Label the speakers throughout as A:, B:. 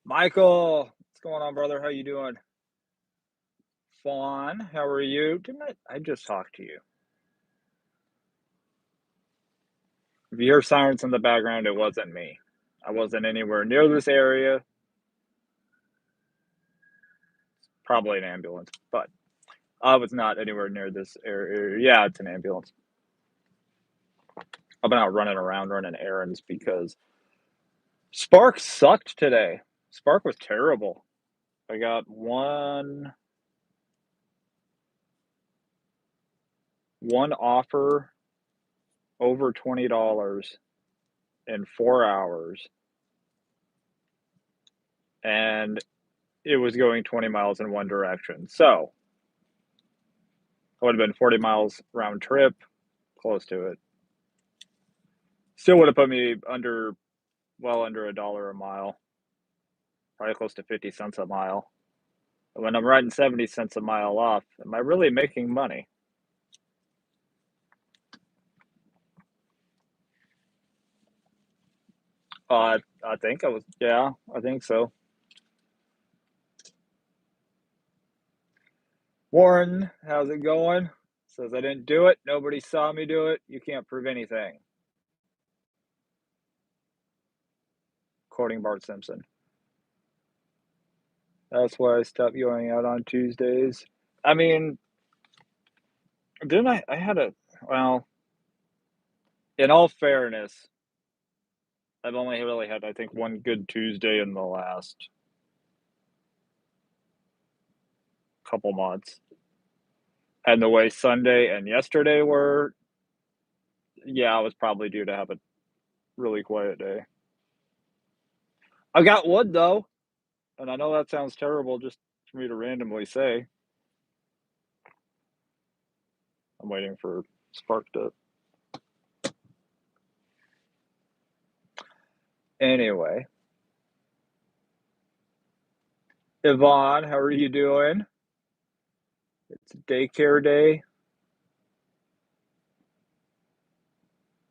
A: Michael, what's going on, brother? How you doing? Fawn, how are you? Didn't I just talked to you? If you hear sirens in the background, it wasn't me. I wasn't anywhere near this area. Probably an ambulance, but I was not anywhere near this area. Yeah, it's an ambulance. I've been out running around running errands because Spark sucked today. Spark was terrible. I got one offer over $20 in 4 hours, and it was going 20 miles in one direction. So it would have been 40 miles round trip, close to it. Still would have put me well under $1 a mile, probably close to 50 cents a mile. And when I'm riding 70 cents a mile off, am I really making money? I think yeah, I think so. Warren, how's it going? Says I didn't do it. Nobody saw me do it. You can't prove anything. Quoting Bart Simpson. That's why I stopped going out on Tuesdays. I mean, didn't I had well, in all fairness, I've only really had, I think, one good Tuesday in the last couple months. And the way Sunday and yesterday were, yeah, I was probably due to have a really quiet day. I got wood though, and I know that sounds terrible just for me to randomly say. I'm waiting for Spark to. Anyway, Yvonne, how are you doing? It's daycare day.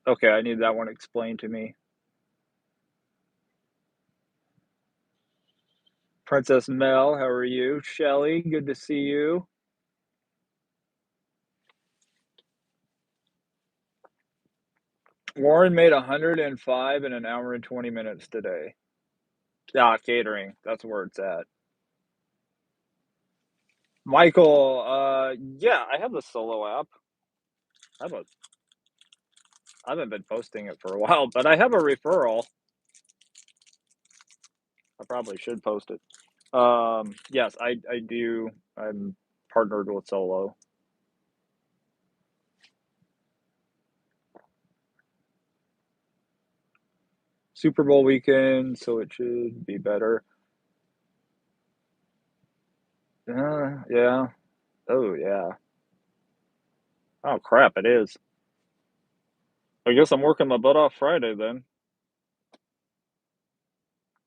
A: Okay, I need that one explained to me. Princess Mel, how are you? Shelly, good to see you. Warren made 105 in an hour and 20 minutes today. Yeah, catering. That's where it's at. Michael, yeah, I have the solo app. I have a, I haven't been posting it for a while, but I have a referral. I probably should post it. Yes, I do. I'm partnered with Solo. Super Bowl weekend, so it should be better. Yeah. Oh, yeah. Oh, crap, it is. I guess I'm working my butt off Friday then,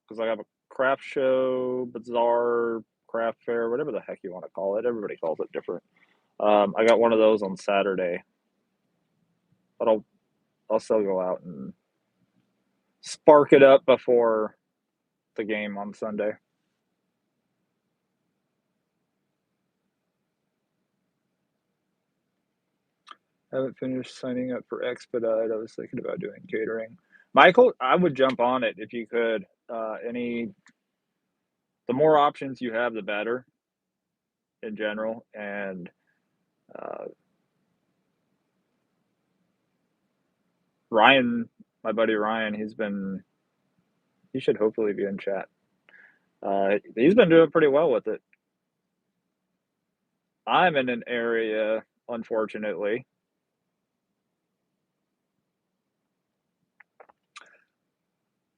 A: because I have a craft show, bazaar, craft fair, whatever the heck you want to call it. Everybody calls it different. I got one of those on Saturday, but I'll still go out and spark it up before the game on Sunday. I haven't finished signing up for Expedite. I was thinking about doing catering. Michael, I would jump on it if you could. The more options you have, the better in general. And uh, Ryan, my buddy Ryan, he should hopefully be in chat. He's been doing pretty well with it. I'm in an area, unfortunately,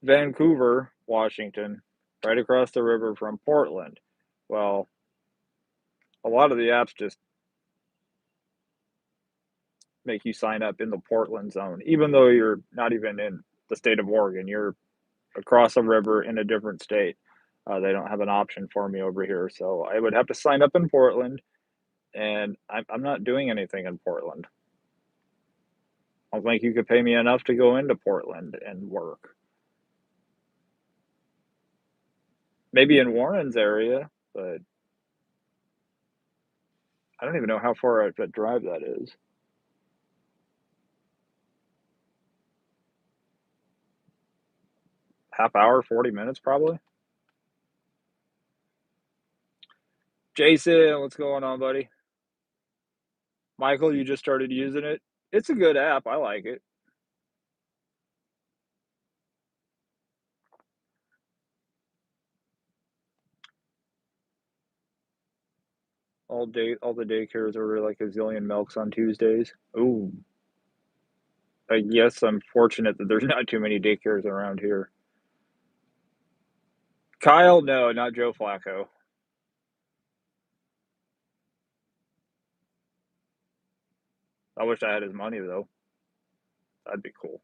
A: Vancouver, Washington, right across the river from Portland. Well, a lot of the apps just make you sign up in the Portland zone, even though you're not even in the state of Oregon. You're across a river in a different state. They don't have an option for me over here, so I would have to sign up in Portland, and I'm not doing anything in Portland. I don't think you could pay me enough to go into Portland and work. Maybe in Warren's area, but I don't even know how far of a drive that is. Half hour, 40 minutes probably. Jason, what's going on, buddy? Michael, you just started using it. It's a good app. I like it. All the daycares order like a zillion milks on Tuesdays. Ooh, I guess I'm fortunate that there's not too many daycares around here. Kyle, no, not Joe Flacco. I wish I had his money though. That'd be cool.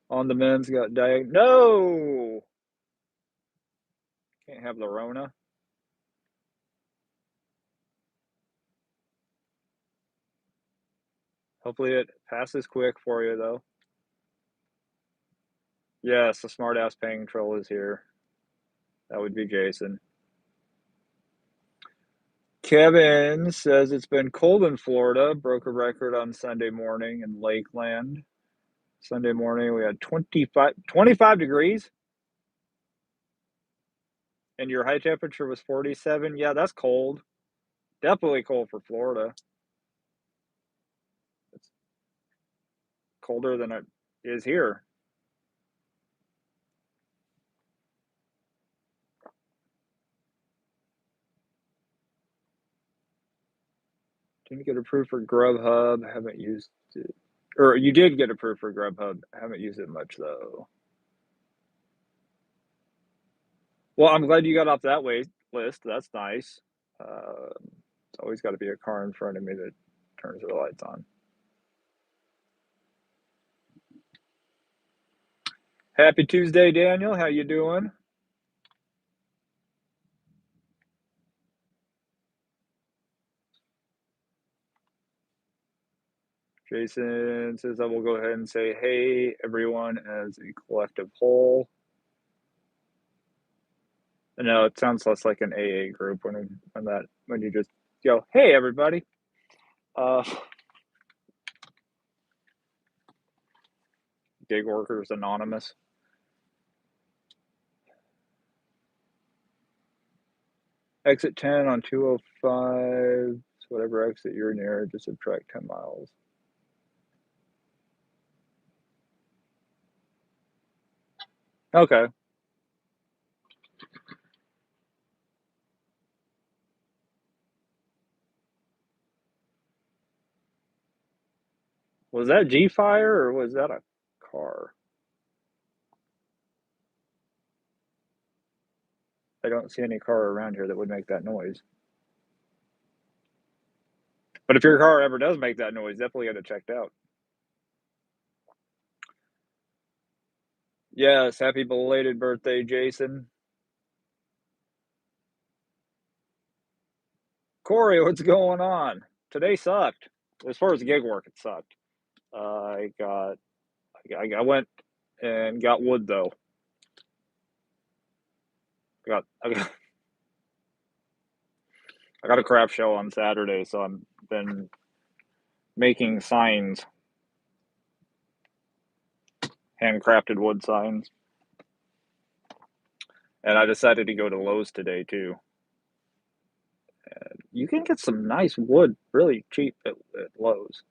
A: On the men's got no. Can't have the Rona. Hopefully it passes quick for you though. Yes, the smart ass paying troll is here. That would be Jason. Kevin says it's been cold in Florida. Broke a record on Sunday morning in Lakeland. Sunday morning we had 25 degrees and your high temperature was 47. Yeah, that's cold. Definitely cold for Florida. It's colder than it is here. Didn't get approved for Grubhub. Haven't used it. Or you did get approved for Grubhub. Haven't used it much though. Well, I'm glad you got off that wait list. That's nice. It's always got to be a car in front of me that turns the lights on. Happy Tuesday, Daniel. How you doing? Jason says I will go ahead and say, hey, everyone, as a collective whole. No, it sounds less like an AA group when you just go, hey, everybody. Uh, Gig Workers Anonymous. Exit 10 on 205. Whatever exit you're near, just subtract 10 miles. Okay. Was that G Fire or was that a car? I don't see any car around here that would make that noise. But if your car ever does make that noise, definitely get it checked out. Yes, happy belated birthday, Jason. Corey, what's going on? Today sucked. As far as gig work, it sucked. I went and got wood though. I got I got a craft show on Saturday, so I've been making signs, handcrafted wood signs, and I decided to go to Lowe's today too. And you can get some nice wood really cheap at Lowe's.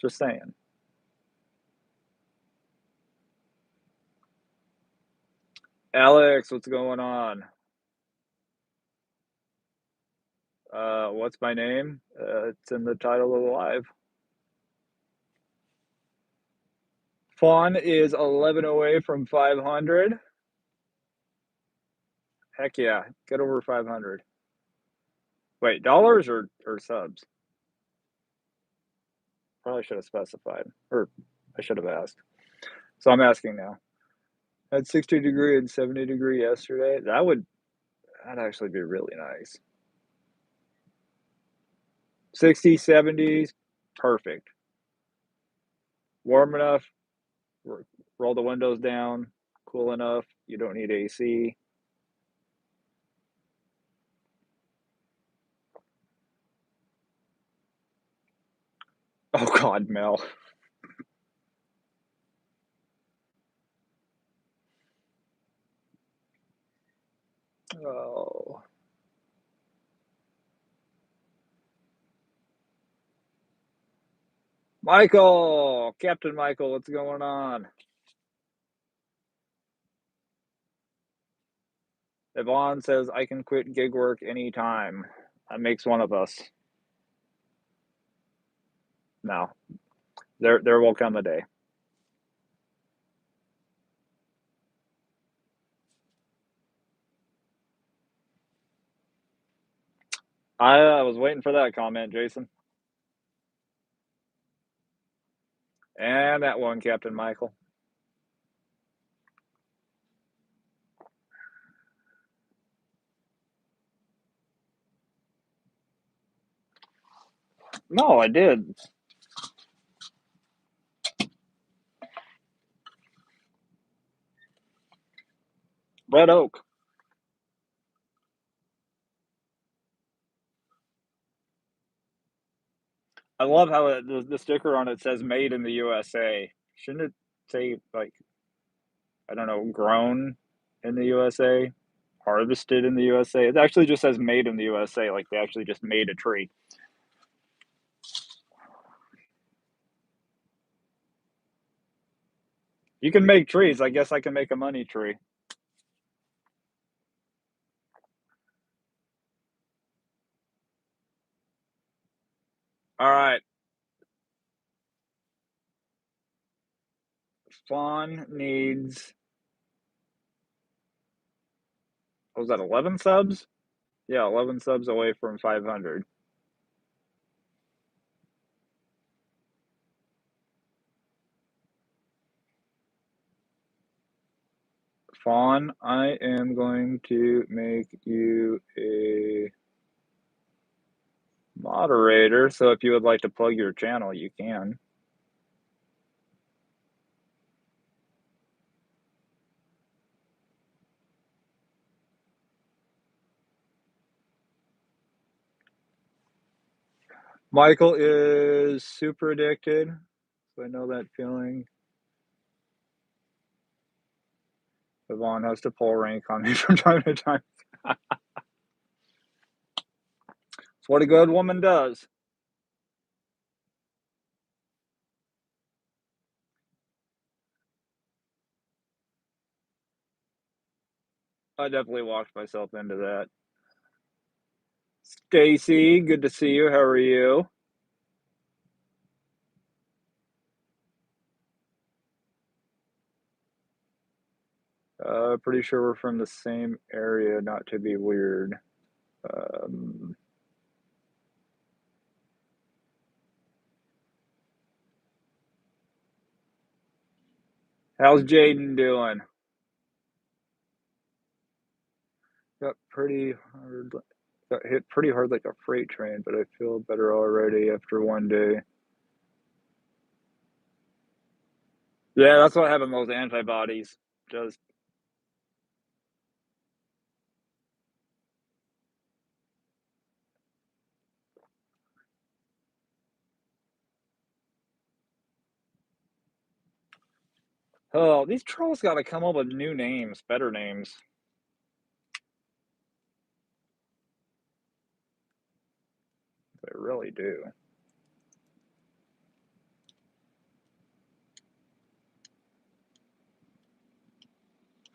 A: Just saying. Alex, what's going on? What's my name? It's in the title of the live. Fawn is 11 away from 500. Heck yeah, get over 500. Wait, dollars or subs? Probably should have specified, or I should have asked. So I'm asking now. Had 60-degree and 70-degree yesterday. That'd actually be really nice. 60, 70s, perfect. Warm enough. Roll the windows down. cool enough. You don't need AC. Oh God, Mel. Oh. Michael! Captain Michael, what's going on? Yvonne says, I can quit gig work anytime. That makes one of us. No. There will come a day. I was waiting for that comment, Jason. And that one, Captain Michael. No, I did. Red Oak. I love how the sticker on it says made in the USA. Shouldn't it say, like, I don't know, grown in the USA? Harvested in the USA? It actually just says made in the USA, like they actually just made a tree. You can make trees. I guess I can make a money tree. All right. Fawn needs, what was that, 11 subs? Yeah, 11 subs away from 500. Fawn, I am going to make you a moderator, so if you would like to plug your channel, you can. Michael is super addicted, so I know that feeling. Yvonne has to pull rank on me from time to time. It's what a good woman does. I definitely walked myself into that. Stacy, good to see you. How are you? Pretty sure we're from the same area, not to be weird. Um, how's Jaden doing? Got pretty hard, got hit pretty hard like a freight train, but I feel better already after one day. Yeah, that's what having those antibodies does. Oh, these trolls got to come up with new names, better names. They really do.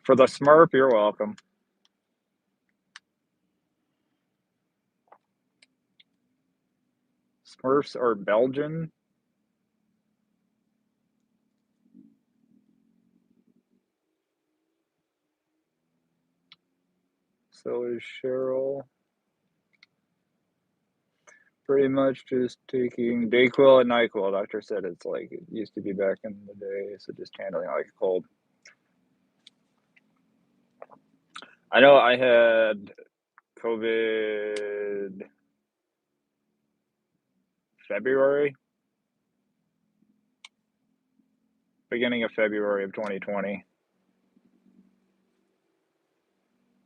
A: For the Smurf, you're welcome. Smurfs are Belgian. So is Cheryl. Pretty much just taking Dayquil and NyQuil. Doctor said it's like it used to be back in the day, so just handling like a cold. I know I had COVID February, beginning of February of 2020.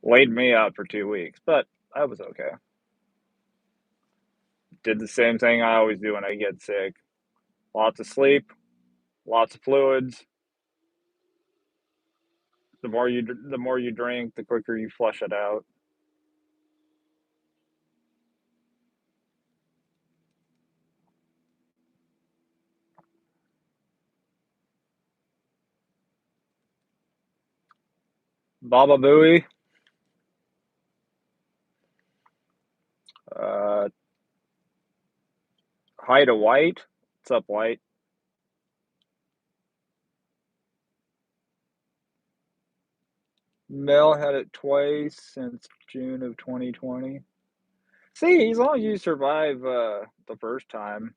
A: Laid me out for 2 weeks, but I was okay. Did the same thing I always do when I get sick. Lots of sleep, lots of fluids. The more you drink, the quicker you flush it out. Baba Booey, uh, hi to White. What's up, White? Mel had it twice since June of 2020. See, as long as you survive the first time.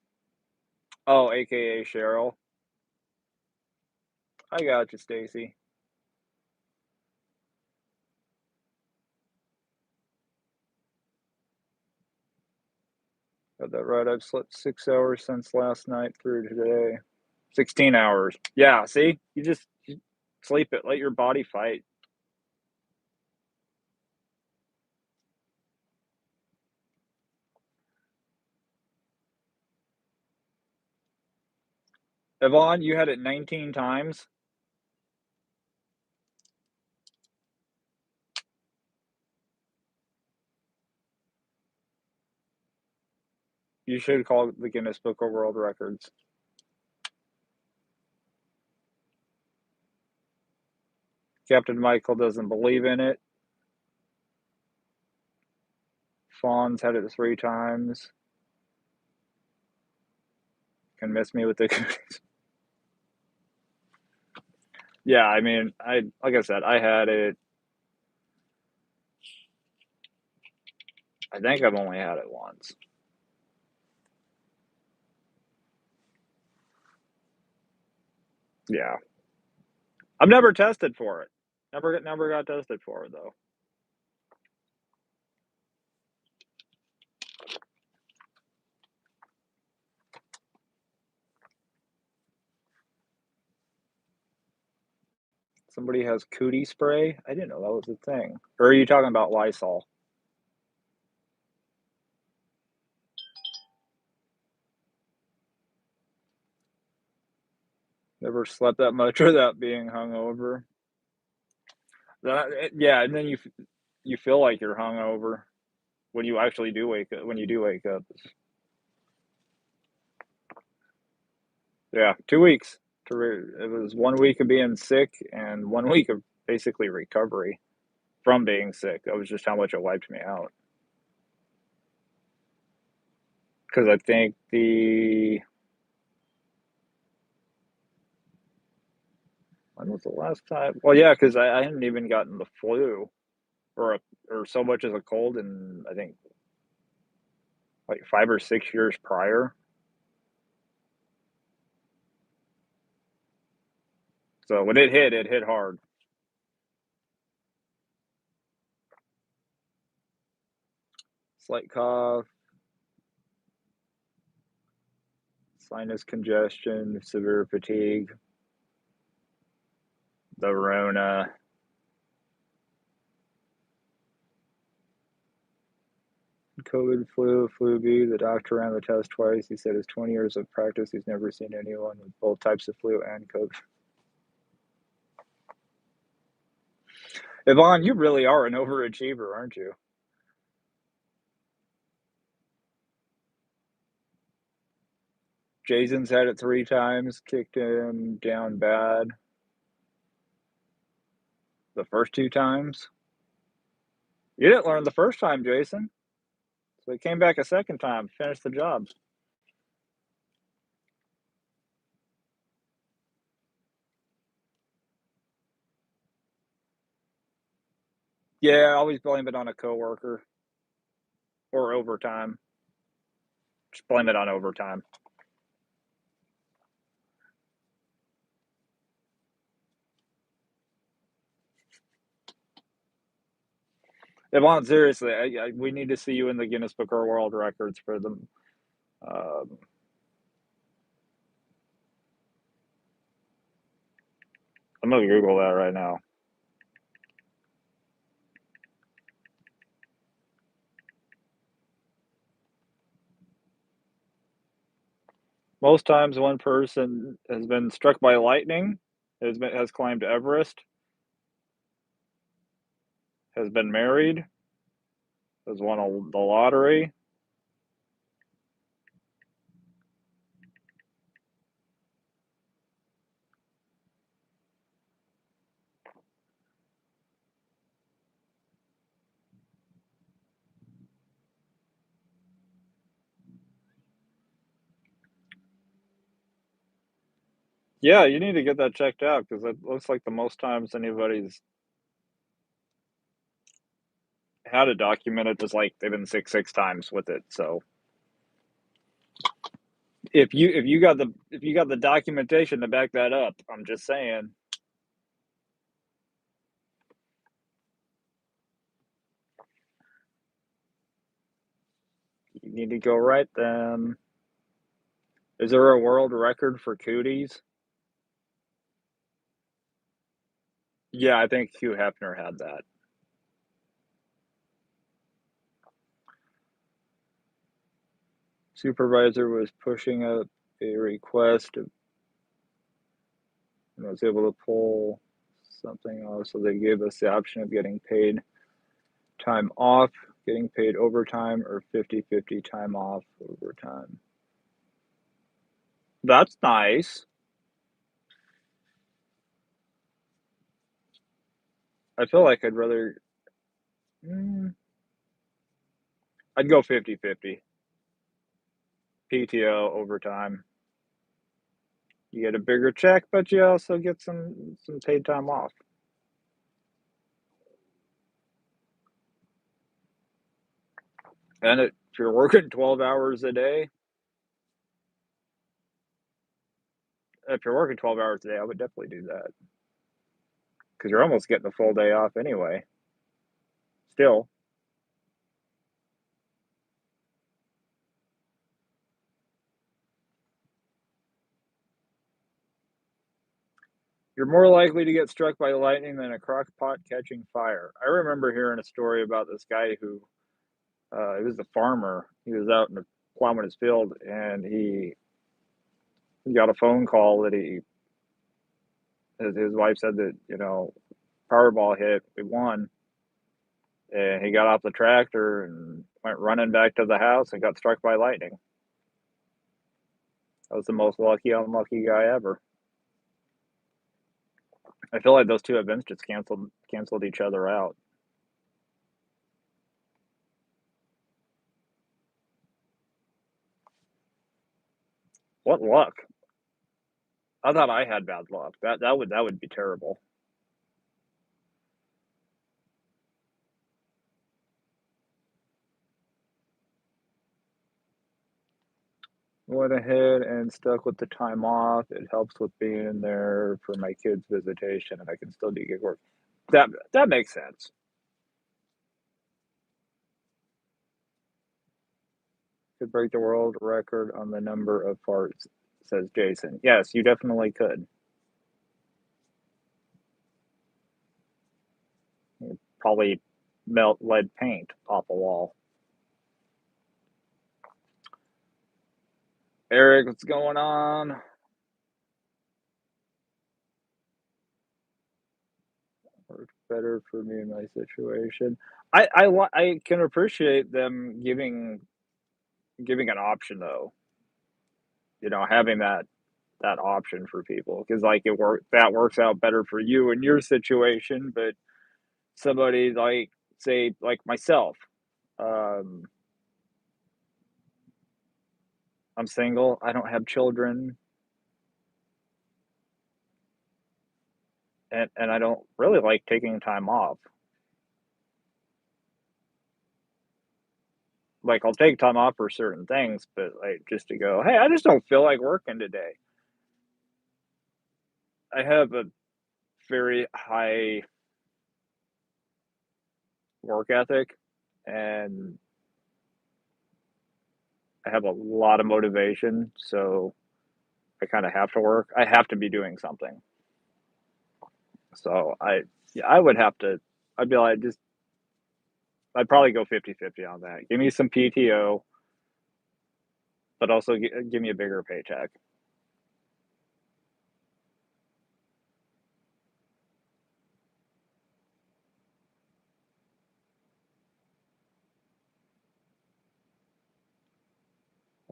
A: Oh, aka Cheryl. I got you, Stacy. Got that right. I've slept 6 hours since last night through today. 16 hours. Yeah, see? You sleep it. Let your body fight. Yvonne, you had it 19 times. You should call the Guinness Book of World Records. Captain Michael doesn't believe in it. Fawn's had it 3 times. Can miss me with the cookies. Yeah, I mean, I like I said, I had it. I think I've only had it once. Yeah, I've never tested for it. Never got tested for it though. Somebody has cootie spray. I didn't know that was a thing. Or are you talking about Lysol? Never slept that much without being hungover. Yeah, and then you feel like you're hungover when you actually do wake up. When you do wake up, yeah, 2 weeks. It was 1 week of being sick and 1 week of basically recovery from being sick. That was just how much it wiped me out. Because I think the when was the last time? Well, yeah, because I hadn't even gotten the flu or so much as a cold in I think like 5 or 6 years prior. So when it hit hard. Slight cough, sinus congestion, severe fatigue, the Rona. COVID, flu B. The doctor ran the test twice. He said his 20 years of practice, he's never seen anyone with both types of flu and COVID. Yvonne, you really are an overachiever, aren't you? Jason's had it 3 times, kicked him down bad the first 2 times. You didn't learn the first time, Jason. So he came back a second time, finished the job. Yeah, always blame it on a coworker or overtime. Just blame it on overtime. Yvonne, seriously, we need to see you in the Guinness Book of World Records for them. I'm gonna Google that right now. Most times one person has been struck by lightning, has climbed Everest, has been married, has won the lottery. Yeah, you need to get that checked out because it looks like the most times anybody's had it documented is like they've been sick 6 times with it. So if you got the documentation to back that up, I'm just saying you need to go right then. Is there a world record for cooties? Yeah, I think Hugh Hefner had that. Supervisor was pushing up a request and was able to pull something off, so they gave us the option of getting paid time off, getting paid overtime, or 50-50 time off overtime. That's nice. I feel like I'd rather mm, I'd go 50-50. PTO overtime. You get a bigger check, but you also get some paid time off. And if you're working 12 hours a day, if you're working 12 hours a day, I would definitely do that because you're almost getting a full day off anyway. Still, you're more likely to get struck by lightning than a crock pot catching fire. I remember hearing a story about this guy who he was a farmer. He was out in the plowing his field, and he got a phone call that his wife said that Powerball hit, we won, and he got off the tractor and went running back to the house and got struck by lightning. That was the most lucky unlucky guy ever. I feel like those two events just canceled each other out. What luck! I thought I had bad luck. That would be terrible. Went ahead and stuck with the time off. It helps with being in there for my kids' visitation, and I can still do gig work. That makes sense. Could break the world record on the number of farts, says Jason. Yes, you definitely could. You'd probably melt lead paint off a wall. Eric, what's going on? Works better for me in my situation. I can appreciate them giving an option though. Having that option for people because like that works out better for you in your situation, but somebody like say like myself, um, I'm single, I don't have children, and I don't really like taking time off. Like I'll take time off for certain things, but like just to go, hey, I just don't feel like working today. I have a very high work ethic and I have a lot of motivation, so I kind of have to work. I have to be doing something. So yeah, I would have to, I'd be like, I'd probably go 50-50 on that. Give me some PTO, but also give me a bigger paycheck.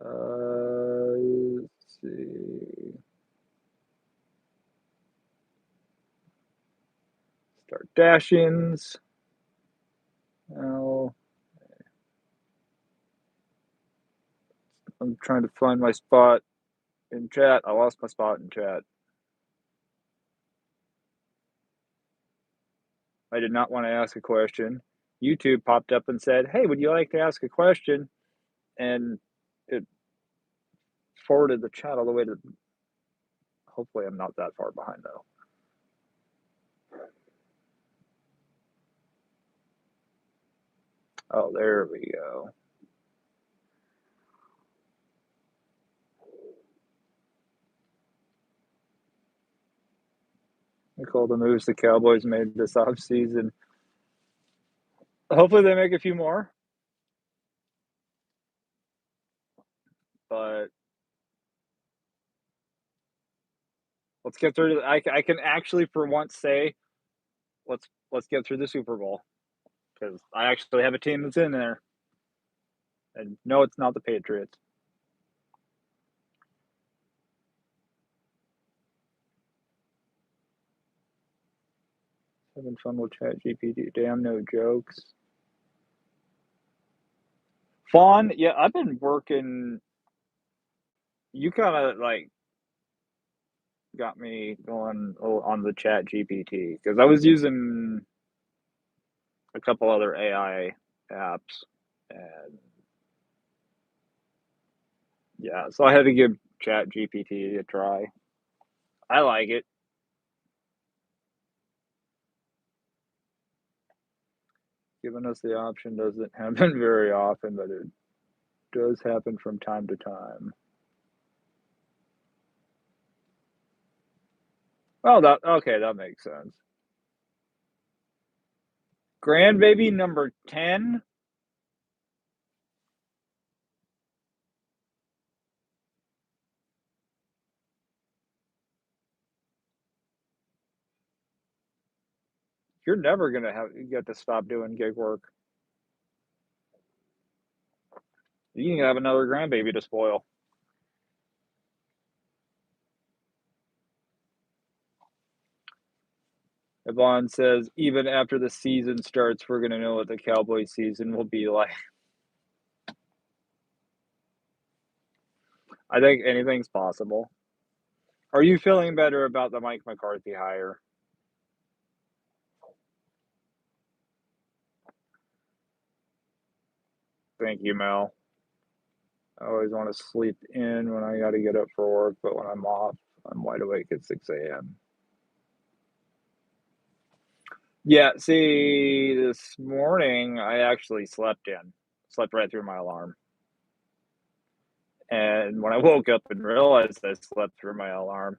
A: Let's see. Start dash-ins. Now, I'm trying to find my spot in chat. I lost my spot in chat. I did not want to ask a question. YouTube popped up and said, "Hey, would you like to ask a question?" And it forwarded the chat all the way to. Hopefully, I'm not that far behind though. Oh, there we go. Look all the moves the Cowboys made this offseason. Hopefully, they make a few more. But let's get through. I can actually, for once, say let's get through the Super Bowl because I actually have a team that's in there. And no, it's not the Patriots. Having fun with ChatGPT. Damn, no jokes. Fawn, yeah, I've been working. You kind of like got me going on the ChatGPT because I was using a couple other AI apps, and yeah, so I had to give ChatGPT a try. I like it. Giving us the option doesn't happen very often, but it does happen from time to time. Oh, that okay, that makes sense. Grandbaby number 10? You're never gonna get to stop doing gig work. You can have another grandbaby to spoil. Yvonne says, even after the season starts, we're gonna know what the Cowboy season will be like. I think anything's possible. Are you feeling better about the Mike McCarthy hire? Thank you, Mel. I always want to sleep in when I got to get up for work, but when I'm off, I'm wide awake at 6 a.m. Yeah, see, this morning I actually slept right through my alarm. And when I woke up and realized I slept through my alarm,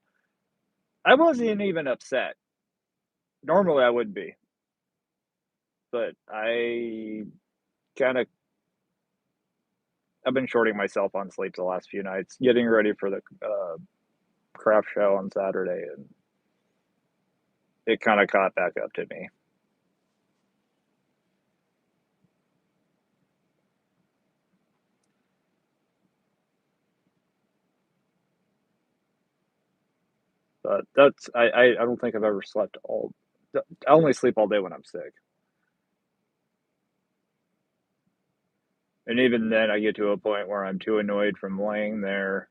A: I wasn't even upset. Normally I would be, but kind of I've been shorting myself on sleep the last few nights, getting ready for the craft show on Saturday, and it kind of caught back up to me. But I don't think I've ever slept all. I only sleep all day when I'm sick, and even then I get to a point where I'm too annoyed from laying there,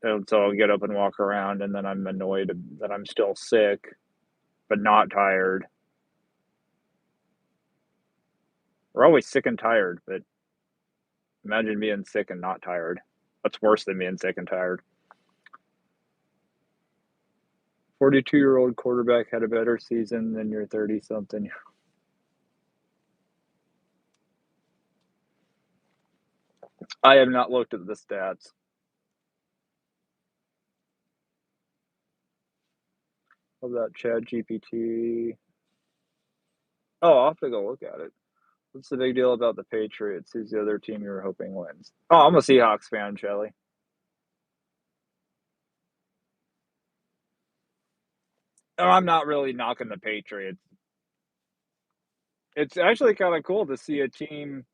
A: and so I'll get up and walk around, and then I'm annoyed that I'm still sick but not tired. We're always sick and tired, but imagine being sick and not tired. That's worse than being sick and tired. 42-year-old quarterback had a better season than your 30-something. I have not looked at the stats. Of that Chad GPT. Oh, I'll have to go look at it. What's the big deal about the Patriots? Who's the other team you were hoping wins? Oh, I'm a Seahawks fan, Shelly. Oh, I'm not really knocking the Patriots. It's actually kind of cool to see a team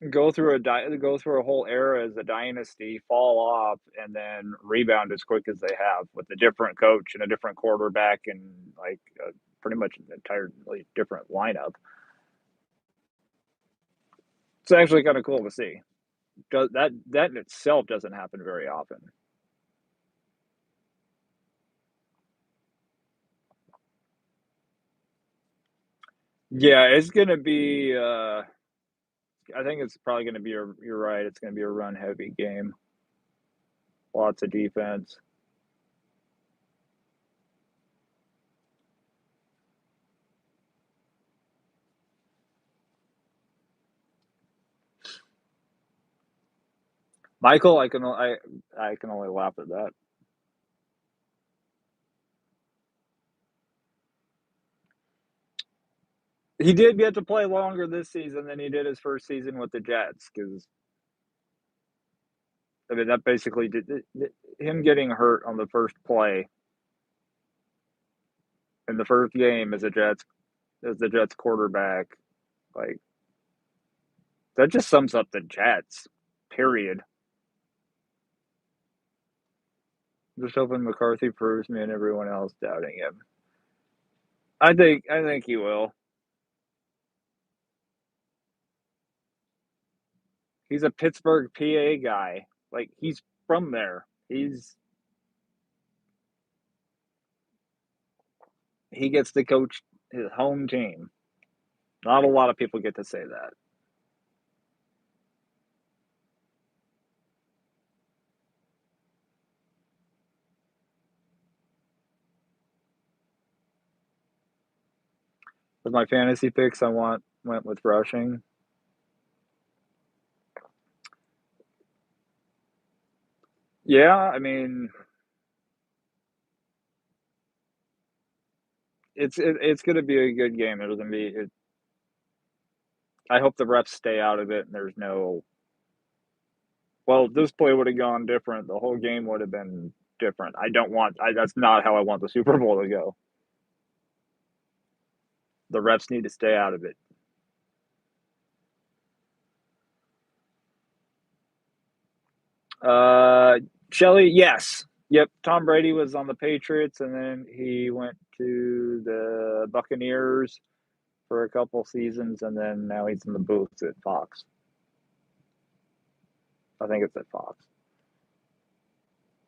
A: go through a whole era as a dynasty, fall off, and then rebound as quick as they have with a different coach and a different quarterback and like pretty much an entirely different lineup. It's actually kind of cool to see. That in itself doesn't happen very often. Yeah, it's gonna be. I think it's probably gonna be. You're right. It's gonna be a run heavy game. Lots of defense. Michael, I can only laugh at that. He did get to play longer this season than he did his first season with the Jets because I mean that basically did him getting hurt on the first play in the first game as the Jets quarterback. Like that just sums up the Jets. Period. Just hoping McCarthy proves me and everyone else doubting him. I think he will. He's a Pittsburgh, PA guy. Like he's from there. He gets to coach his home team. Not a lot of people get to say that. With my fantasy picks, went with rushing. Yeah, I mean, it's going to be a good game. It'll gonna be. I hope the refs stay out of it, and there's no. Well, this play would have gone different. The whole game would have been different. I don't want. That's not how I want the Super Bowl to go. The refs need to stay out of it. Uh, Shelly, yes, yep. Tom Brady was on the Patriots, and then he went to the Buccaneers for a couple seasons, and then now he's in the booth at Fox. I think it's at Fox.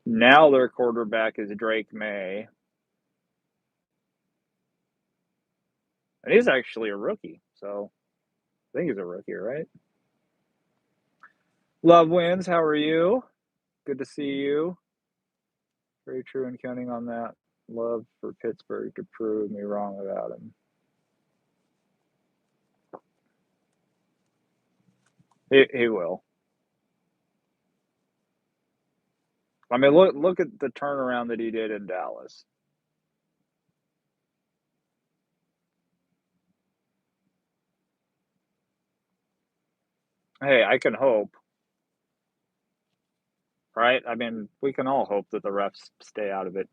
A: Now their quarterback is Drake May, and he's actually a rookie. So I think he's a rookie, right? Love wins. How are you? Good to see you. Very true and counting on that. Love for Pittsburgh to prove me wrong about him. He will. I mean, look at the turnaround that he did in Dallas. Hey, I can hope, right? I mean, we can all hope that the refs stay out of it.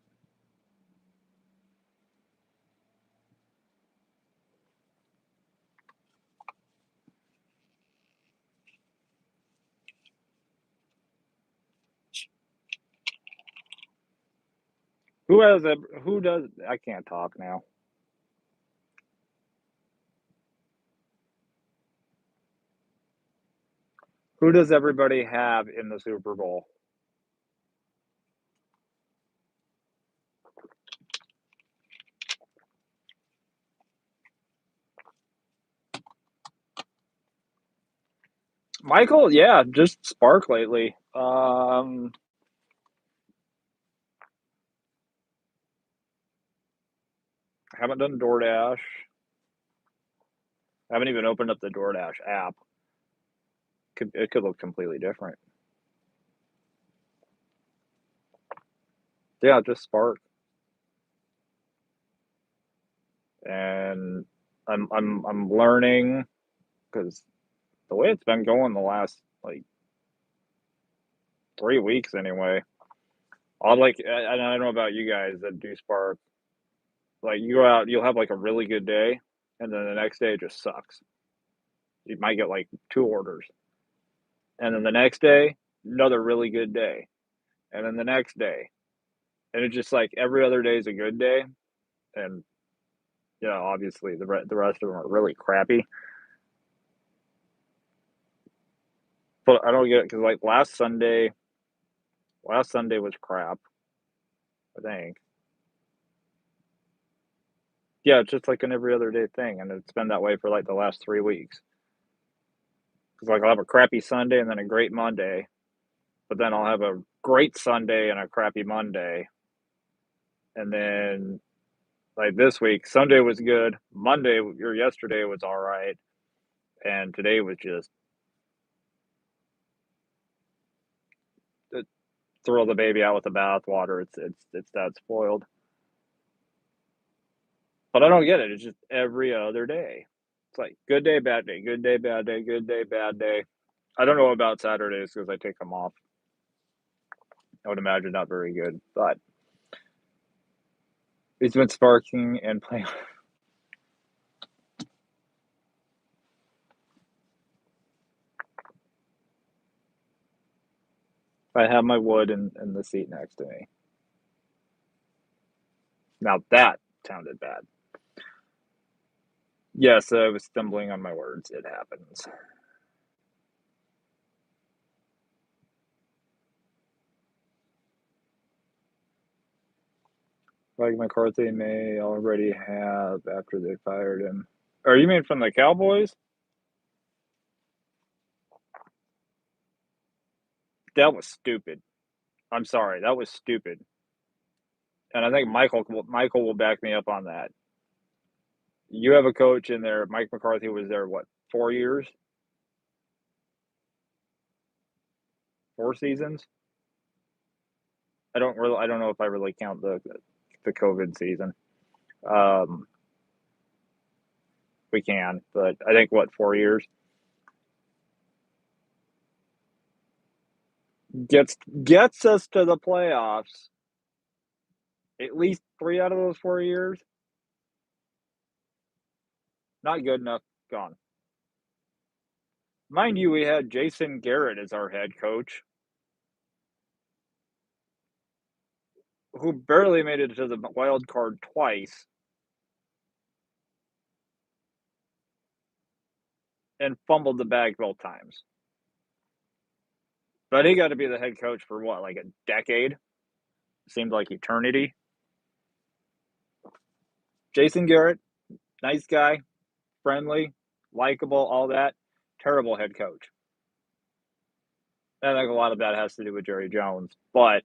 A: Who has a who does I can't talk now. Who does everybody have in the Super Bowl? Michael, yeah, just spark lately. Haven't done DoorDash. Haven't even opened up the DoorDash app. It could look completely different. Yeah, just spark. And I'm learning because the way it's been going the last like 3 weeks anyway. I'll like I don't know about you guys that do Spark. Like you go out, you'll have like a really good day, and then the next day it just sucks. You might get like 2 orders, and then the next day another really good day, and then the next day, and it's just like every other day is a good day, and obviously the rest of them are really crappy. But I don't get it because like last Sunday was crap. I think. Yeah, it's just like an every other day thing, and it's been that way for like the last 3 weeks. Because like I'll have a crappy Sunday and then a great Monday, but then I'll have a great Sunday and a crappy Monday, and then like this week, Sunday was good, Monday or yesterday was all right, and today was just uh, throw the baby out with the bathwater. It's that spoiled. But I don't get it. It's just every other day. It's like good day, bad day, good day, bad day, good day, bad day. I don't know about Saturdays because I take them off. I would imagine not very good, but it's been sparking and playing. I have my wood in the seat next to me. Now that sounded bad. Yes, I was stumbling on my words. It happens. Like McCarthy may already have after they fired him. Or you mean from the Cowboys? That was stupid. I'm sorry, that was stupid. And I think Michael will back me up on that. You have a coach in there. Mike McCarthy was there what 4 years, 4 seasons. I don't know if I really count the COVID season. Um, we can, but I think what 4 years gets gets us to the playoffs. At least 3 out of those 4 years. Not good enough. Gone. Mind you, we had Jason Garrett as our head coach, who barely made it to the wild card twice and fumbled the bag both times. But he got to be the head coach for what, like a decade? Seemed like eternity. Jason Garrett, nice guy, friendly, likable, all that. Terrible head coach. I think a lot of that has to do with Jerry Jones, but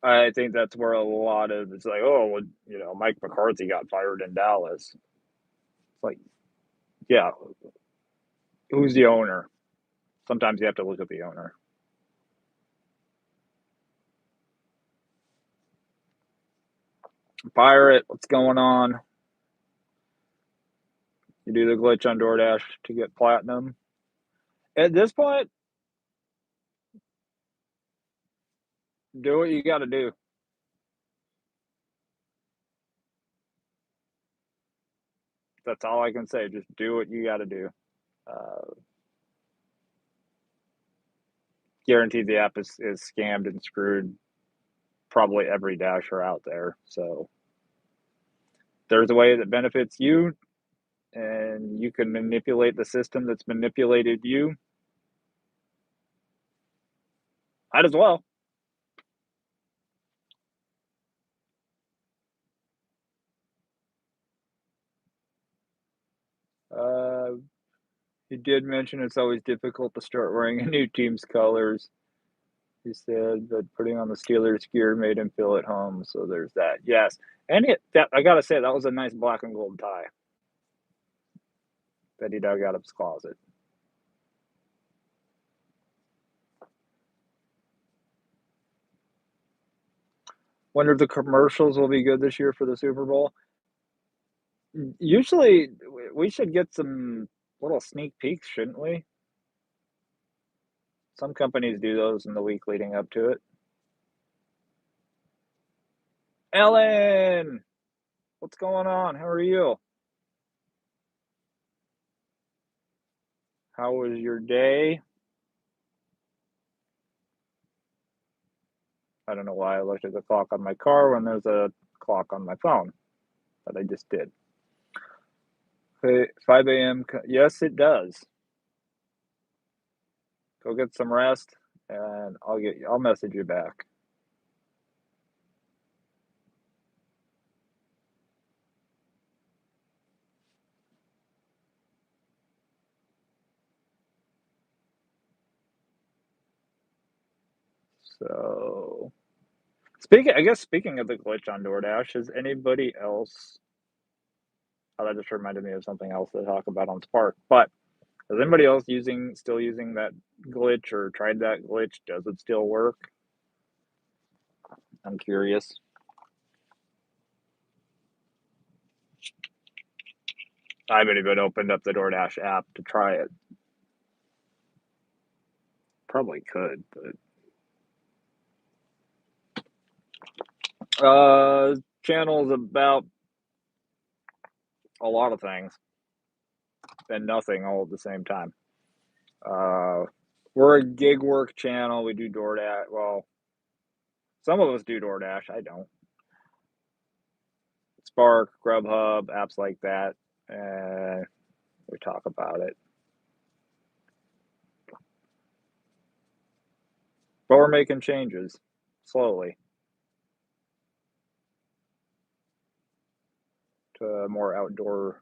A: I think that's where a lot of it's like, oh, well, Mike McCarthy got fired in Dallas. It's like, yeah, who's the owner? Sometimes you have to look at the owner. Pirate, what's going on? You do the glitch on DoorDash to get platinum. At this point, do what you got to do. That's all I can say. Just do what you got to do. Uh, Guaranteed the app is scammed and screwed probably every dasher out there. So there's a way that benefits you, and you can manipulate the system that's manipulated you. Might as well. Uh, he did mention it's always difficult to start wearing a new team's colors. He said that putting on the Steelers gear made him feel at home. So there's that. Yes, and I gotta say that was a nice black and gold tie that he dug out of his closet. Wonder if the commercials will be good this year for the Super Bowl. Usually, we should get some little sneak peeks, shouldn't we? Some companies do those in the week leading up to it. Ellen, what's going on? How are you? How was your day? I don't know why I looked at the clock on my car when there's a clock on my phone, but I just did. Hey, 5 a.m. Yes, it does. Go get some rest, and I'll message you back. So, speaking of the glitch on DoorDash, has anybody else? Oh, that just reminded me of something else to talk about on Spark. But is anybody else still using that glitch or tried that glitch? Does it still work? I'm curious. I haven't even opened up the DoorDash app to try it. Probably could, but channels about a lot of things and nothing all at the same time. Uh, we're a gig work channel. We do DoorDash. Well, some of us do DoorDash. I don't. Spark, Grubhub, apps like that. And we talk about it. But we're making changes slowly to more outdoor,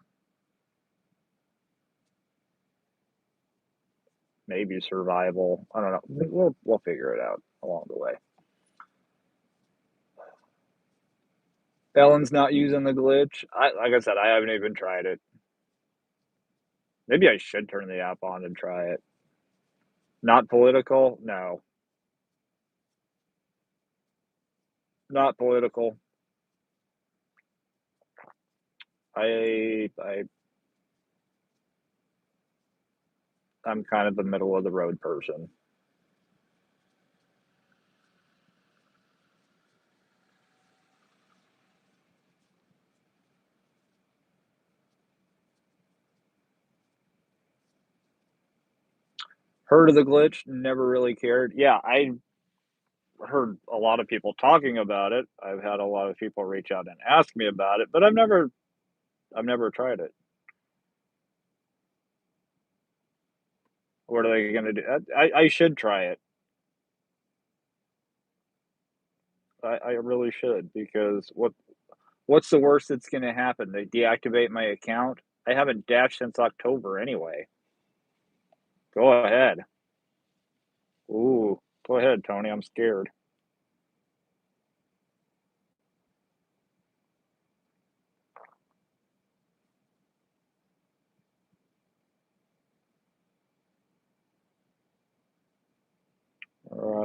A: maybe survival. I don't know. We'll figure it out along the way. Ellen's not using the glitch. Like I said, I haven't even tried it. Maybe I should turn the app on and try it. Not political? No, not political. I I'm kind of the middle of the road person. Heard of the glitch? Never really cared. Yeah, I heard a lot of people talking about it. I've had a lot of people reach out and ask me about it, but I've never tried it. What are they gonna do? I should try it. I really should because what's the worst that's gonna happen? They deactivate my account? I haven't dashed since October anyway. Go ahead. Ooh, go ahead, Tony. I'm scared.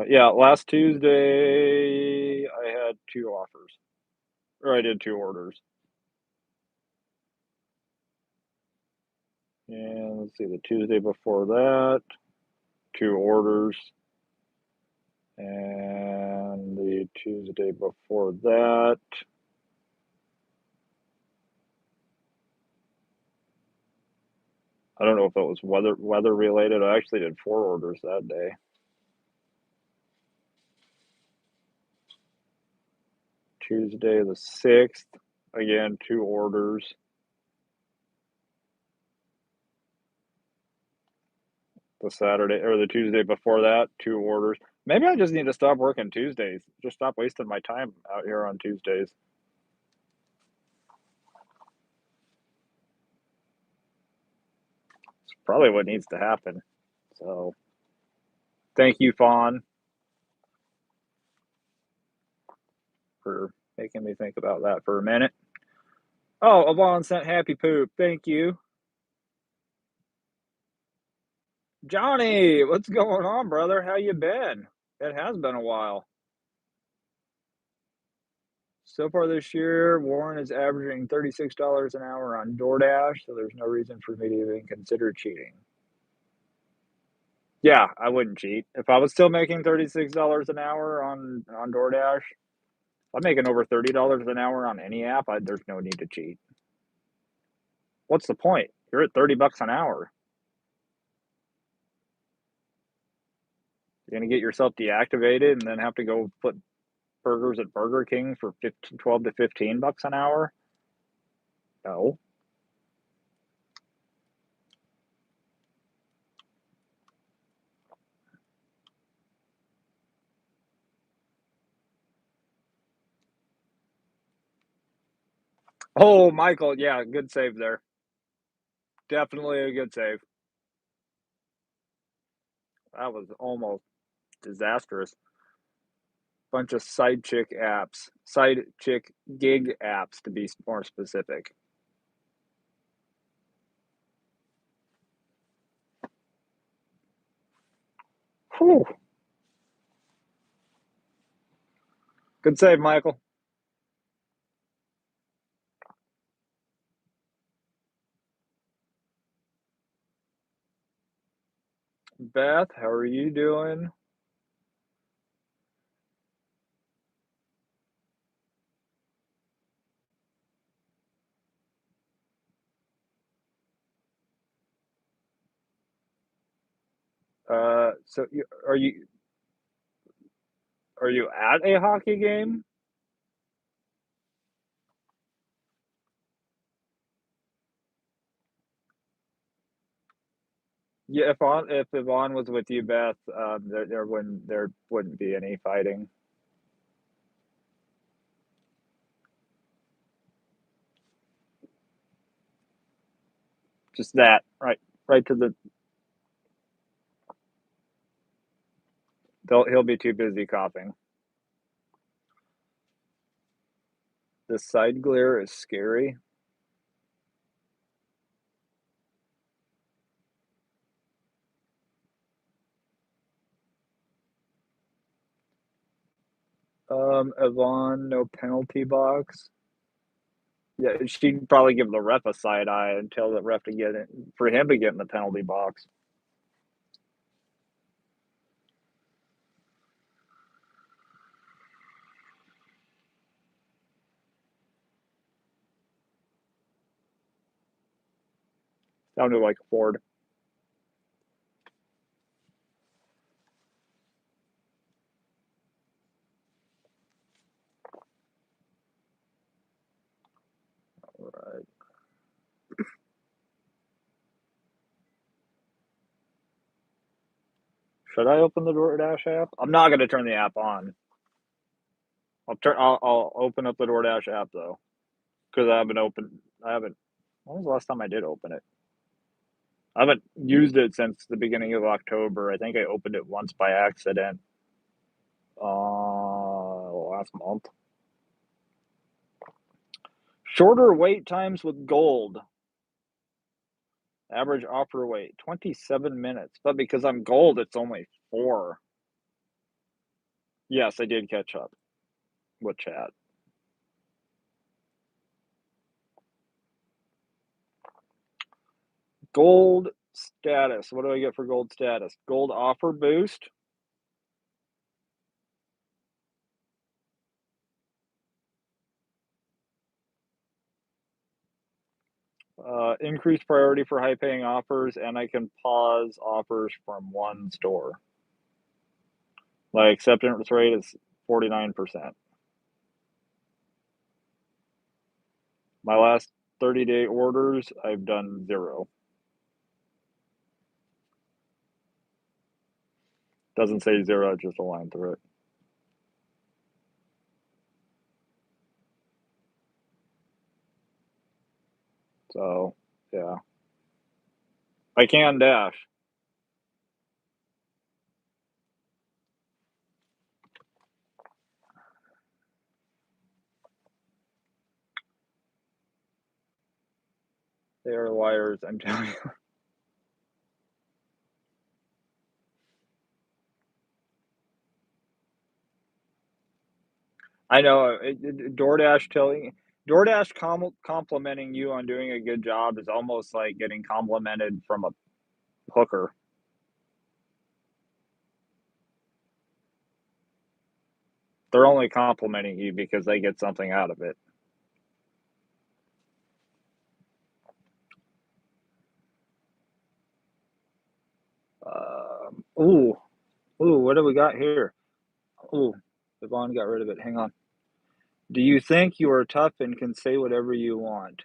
A: Yeah, last Tuesday I had 2 offers, or I did 2 orders. And let's see, the Tuesday before that, 2 orders, and the Tuesday before that, I don't know if it was weather related. I actually did 4 orders that day. Tuesday the 6th, again, 2 orders. The Saturday or the Tuesday before that, 2 orders. Maybe I just need to stop working Tuesdays. Just stop wasting my time out here on Tuesdays. It's probably what needs to happen. So, thank you, Fawn, for making me think about that for a minute. Oh, Avon sent happy poop. Thank you. Johnny, what's going on, brother? How you been? It has been a while. So far this year, Warren is averaging $36 an hour on DoorDash, so there's no reason for me to even consider cheating. Yeah, I wouldn't cheat. If I was still making $36 an hour on DoorDash, if I'm making over $30 an hour on any app, there's no need to cheat. What's the point? You're at 30 bucks an hour. You're gonna get yourself deactivated and then have to go put burgers at Burger King for 12 to 15 bucks an hour? No. Oh, Michael, yeah, good save there. Definitely a good save. That was almost disastrous. Bunch of side chick gig apps to be more specific. Whew. Good save, Michael. Beth, how are you doing? So are you at a hockey game? Yeah, if Yvonne was with you, Beth, there wouldn't be any fighting. Just that, right to the. He'll be too busy coughing. The side glare is scary. Yvonne, no penalty box. Yeah, she'd probably give the ref a side eye and tell the ref to get it for him to get in the penalty box. Sounded like Ford. Right. Should I open the DoorDash app? I'm not gonna turn the app on. I'll open up the DoorDash app though, because I haven't. When was the last time I did open it? I haven't used it since the beginning of October. I think I opened it once by accident. Last month. Shorter wait times with gold. Average offer wait 27 minutes, but because I'm gold, it's only 4. Yes, I did catch up with chat. Gold status. What do I get for gold status? Gold offer boost. Increased priority for high paying offers, and I can pause offers from one store. My acceptance rate is 49%. My last 30-day orders, I've done 0. Doesn't say 0, just a line through it. So, yeah. I can dash. They are liars, I'm telling you. I know, DoorDash complimenting you on doing a good job is almost like getting complimented from a hooker. They're only complimenting you because they get something out of it. Ooh, ooh, what do we got here? Ooh, Yvonne got rid of it. Hang on. Do you think you are tough and can say whatever you want?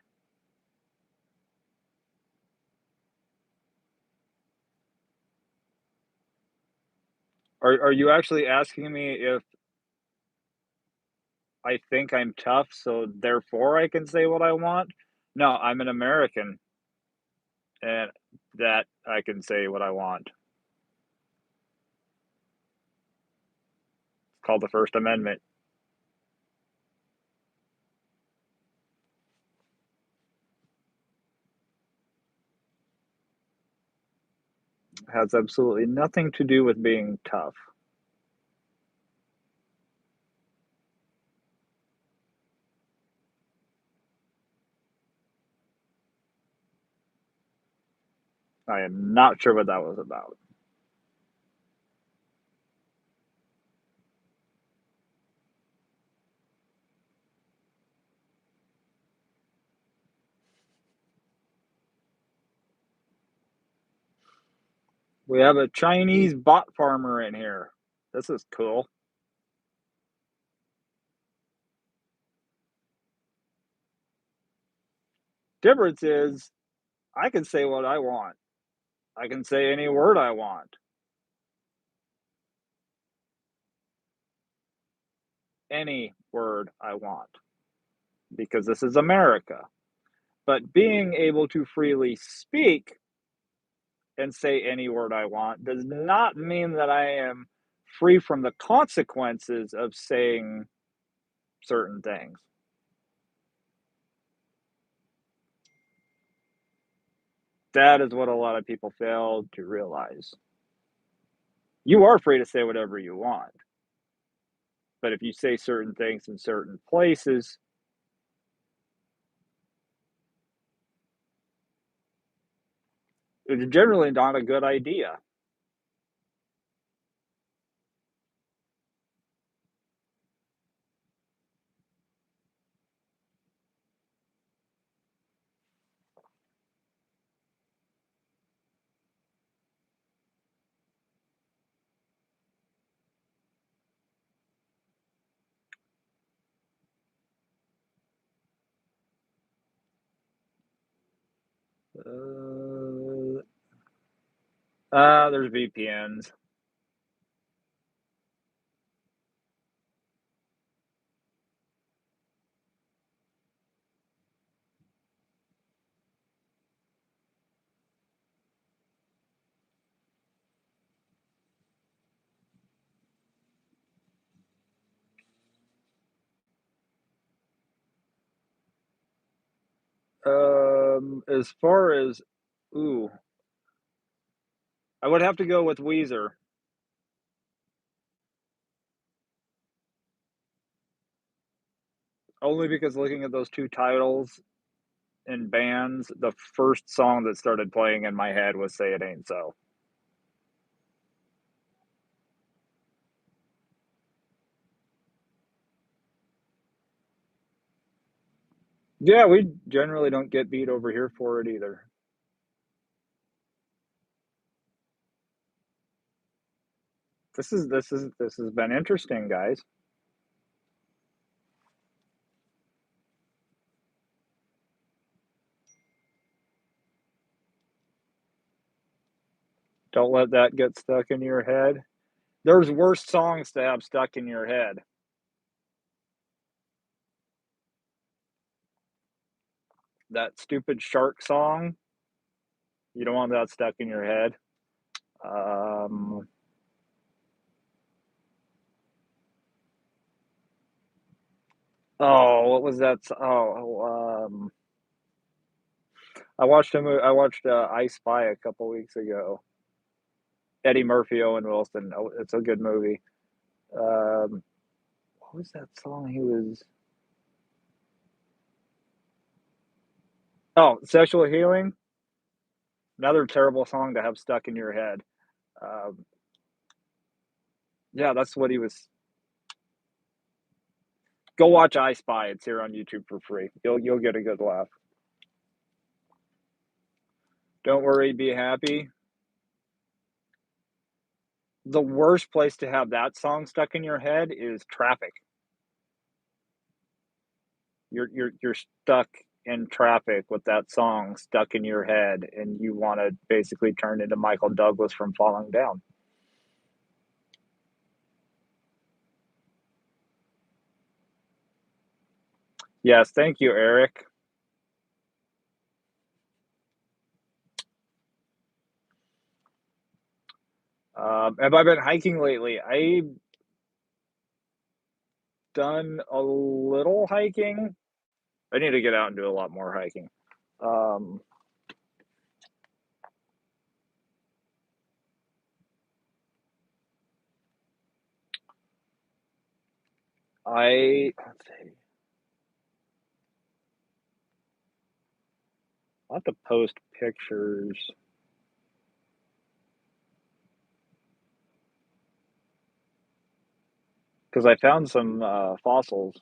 A: Are you actually asking me if I think I'm tough, so therefore I can say what I want? No, I'm an American, and that I can say what I want. It's called the First Amendment. It has absolutely nothing to do with being tough. I am not sure what that was about. We have a Chinese bot farmer in here. This is cool. Difference is I can say what I want. I can say any word I want. Any word I want because this is America. But being able to freely speak and say any word I want does not mean that I am free from the consequences of saying certain things. That is what a lot of people fail to realize. You are free to say whatever you want, but if you say certain things in certain places, it's generally not a good idea. Uh, there's VPNs. As far as, ooh, I would have to go with Weezer, only because looking at those two titles and bands, the first song that started playing in my head was "Say It Ain't So." Yeah, we generally don't get beat over here for it either. This has been interesting, guys. Don't let that get stuck in your head. There's worse songs to have stuck in your head. That stupid shark song, you don't want that stuck in your head. Um, oh, what was that? I watched I Spy a couple weeks ago. Eddie Murphy, Owen Wilson. Oh, it's a good movie. Um, what was that song he was? Oh, Sexual Healing. Another terrible song to have stuck in your head. Um, yeah, that's what he was. Go watch I Spy. It's here on YouTube for free. You'll get a good laugh. Don't worry, be happy. The worst place to have that song stuck in your head is traffic. You're stuck in traffic with that song stuck in your head, and you want to basically turn into Michael Douglas from Falling Down. Yes, thank you, Eric. Have I been hiking lately? I've done a little hiking. I need to get out and do a lot more hiking. Um, let's see. I'll have to post pictures because I found some fossils.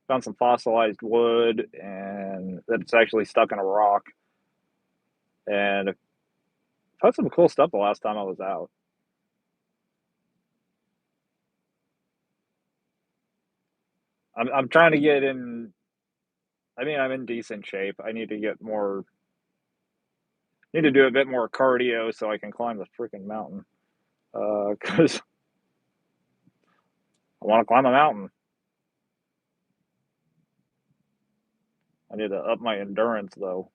A: Found some fossilized wood, and that's actually stuck in a rock. And I found some cool stuff the last time I was out. I'm trying to get in. I mean, I'm in decent shape. I need to get more. Need to do a bit more cardio so I can climb the freaking mountain. Because I want to climb a mountain. I need to up my endurance though.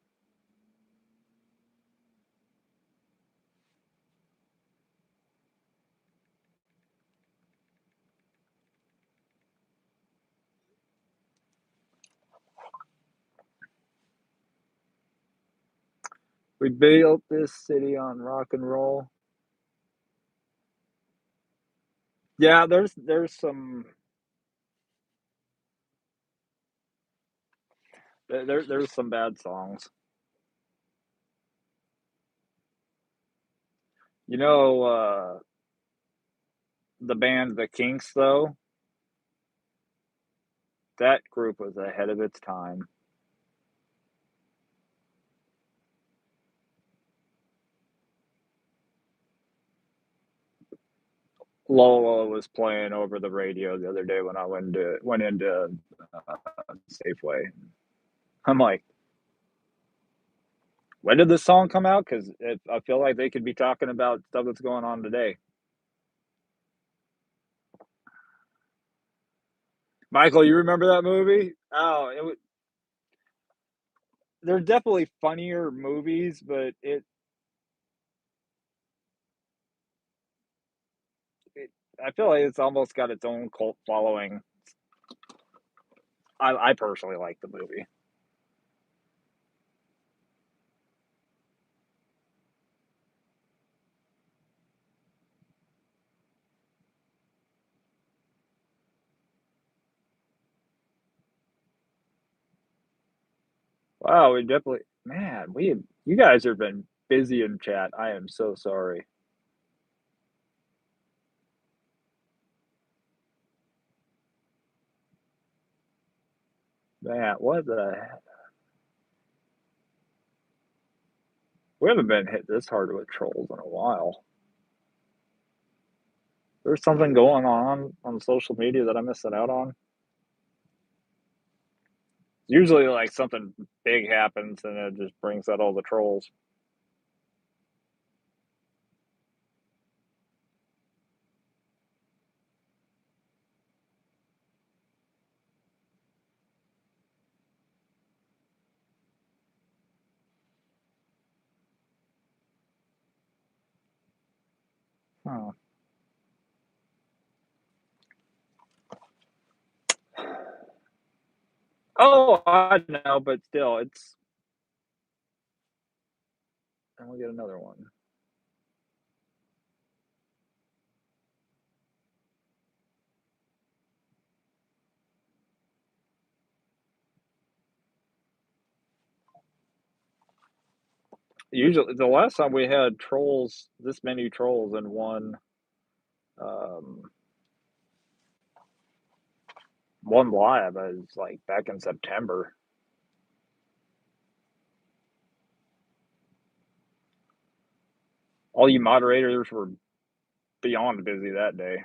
A: We built this city on rock and roll. Yeah, there's some bad songs. You know, the band The Kinks though, that group was ahead of its time. Lola was playing over the radio the other day when I went into Safeway. I'm like, when did this song come out? Because I feel like they could be talking about stuff that's going on today. Michael, you remember that movie? Oh, there's definitely funnier movies, but it I feel like it's almost got its own cult following. I personally like the movie. Wow, we definitely, man, you guys have been busy in chat. I am so sorry. Man, what the we haven't been hit this hard with trolls in a while. There's something going on social media that I'm missing out on. Usually, like something big happens, and it just brings out all the trolls. Huh. Oh, I know, but still, it's. And we'll get another one. Usually, the last time we had trolls, this many trolls in um, one live, is like back in September. All you moderators were beyond busy that day.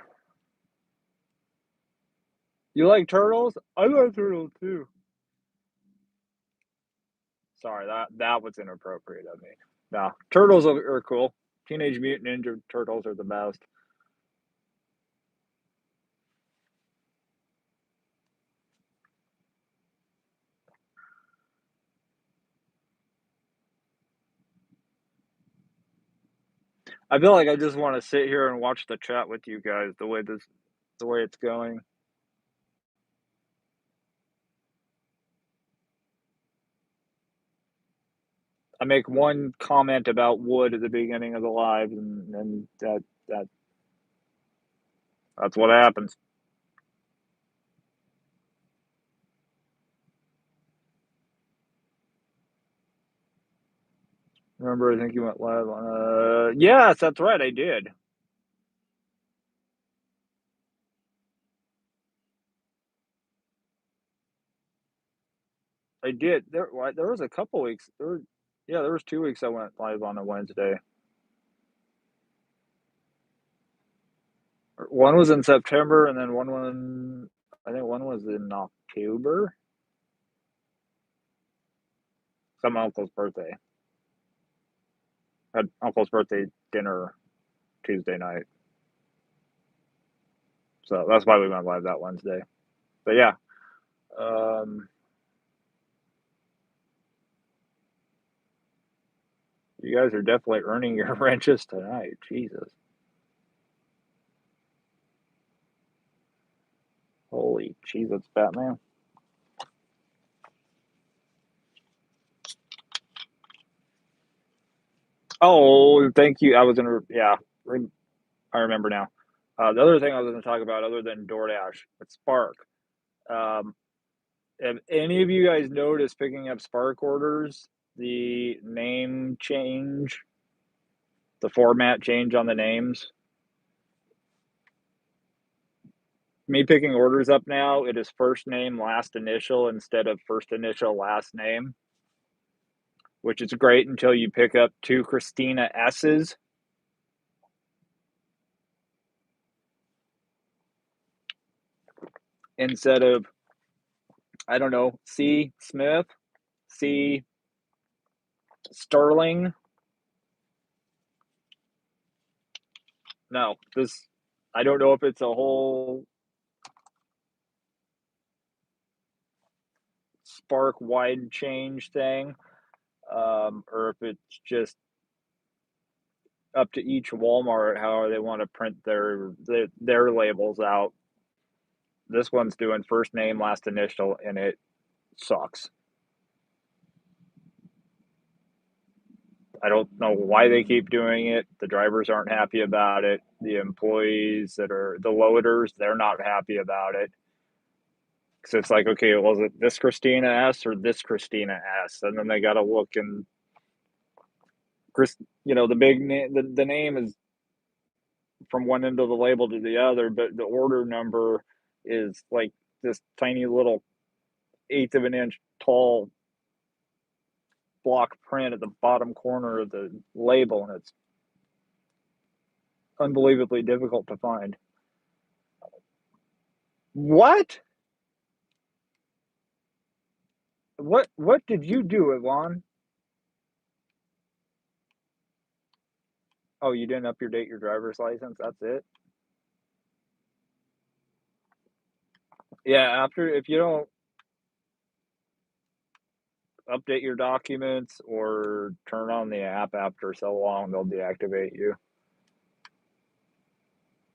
A: You like turtles? I like turtles too. Sorry, that was inappropriate of me. No, turtles are cool. Teenage Mutant Ninja Turtles are the best. I feel like I just want to sit here and watch the chat with you guys the way it's going. I make one comment about wood at the beginning of the live, and that's what happens. Remember, I think you went live on. Yes, that's right. I did. I did. There was a couple weeks. Yeah, there was 2 weeks I went live on a Wednesday. One was in September, and then I think one was in October. Some uncle's birthday. Had uncle's birthday dinner Tuesday night, so that's why we went live that Wednesday. But yeah, um, you guys are definitely earning your wrenches tonight. Jesus, holy Jesus, Batman! Oh, thank you. I was gonna, yeah, I remember now. The other thing I was going to talk about, other than DoorDash, it's Spark. Um, have any of you guys noticed picking up Spark orders, the name change, the format change on the names? Me picking orders up now, it is first name, last initial instead of first initial, last name, which is great until you pick up two Christina S's. Instead of, I don't know, C. Smith, C. Sterling. No, I don't know if it's a whole Spark wide change thing, or if it's just up to each Walmart how they want to print their labels out. This one's doing first name, last initial, and it sucks. I don't know why they keep doing it. The drivers aren't happy about it. The employees that are the loaders, they're not happy about it. So it's like, okay, was it this Christina S or this Christina S? And then they got to look and Chris, the big name, the name is from one end of the label to the other, but the order number is like this tiny little eighth of an inch tall block print at the bottom corner of the label, and it's unbelievably difficult to find. What? What did you do, Yvonne? Oh, you didn't update your driver's license? That's it? Yeah, if you don't update your documents or turn on the app after so long, they'll deactivate you.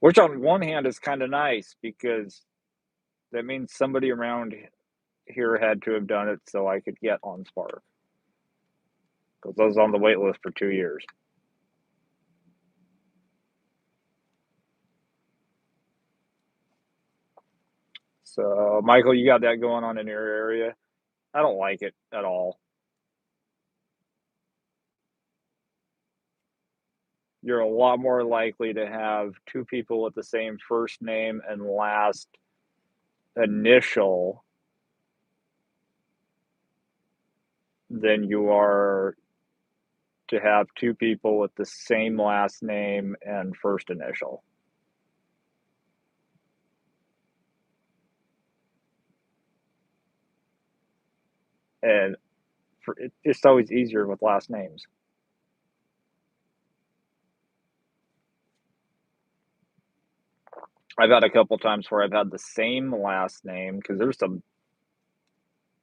A: Which on one hand is kind of nice because that means somebody around here had to have done it so I could get on Spark. Because I was on the wait list for 2 years. So, Michael, you got that going on in your area? I don't like it at all. you're a lot more likely to have two people with the same first name and last initial than you are to have two people with the same last name and first initial. And it's always easier with last names. I've had a couple times where I've had the same last name because there's some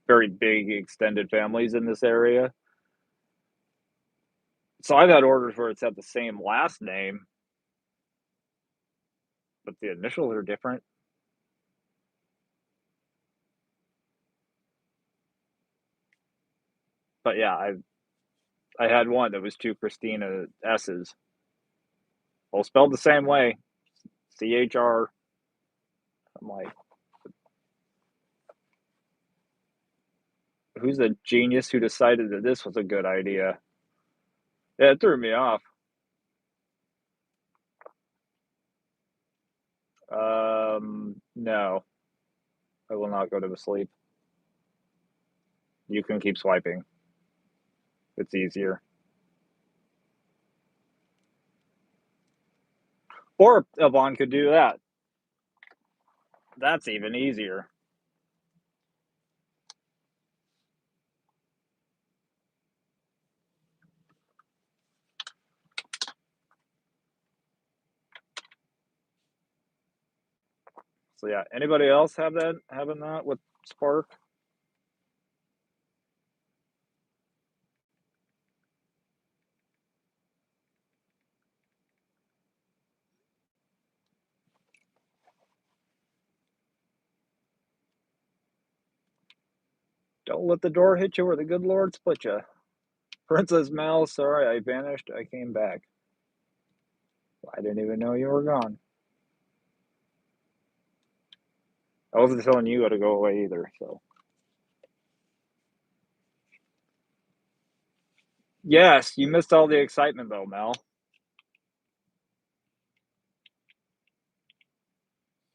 A: very big extended families in this area. So I've had orders where it's had the same last name, but the initials are different. But yeah, I had one that was two Christina S's, all spelled the same way, CHR. I'm like, who's the genius who decided that this was a good idea? Yeah, it threw me off. No, I will not go to sleep. You can keep swiping. It's easier. Or Yvonne could do that. That's even easier. So yeah, anybody else having that with Spark? Don't let the door hit you or the good Lord split you. Princess Mel, sorry I vanished. I came back. I didn't even know you were gone. I wasn't telling you how to go away either, so. Yes, you missed all the excitement though, Mel.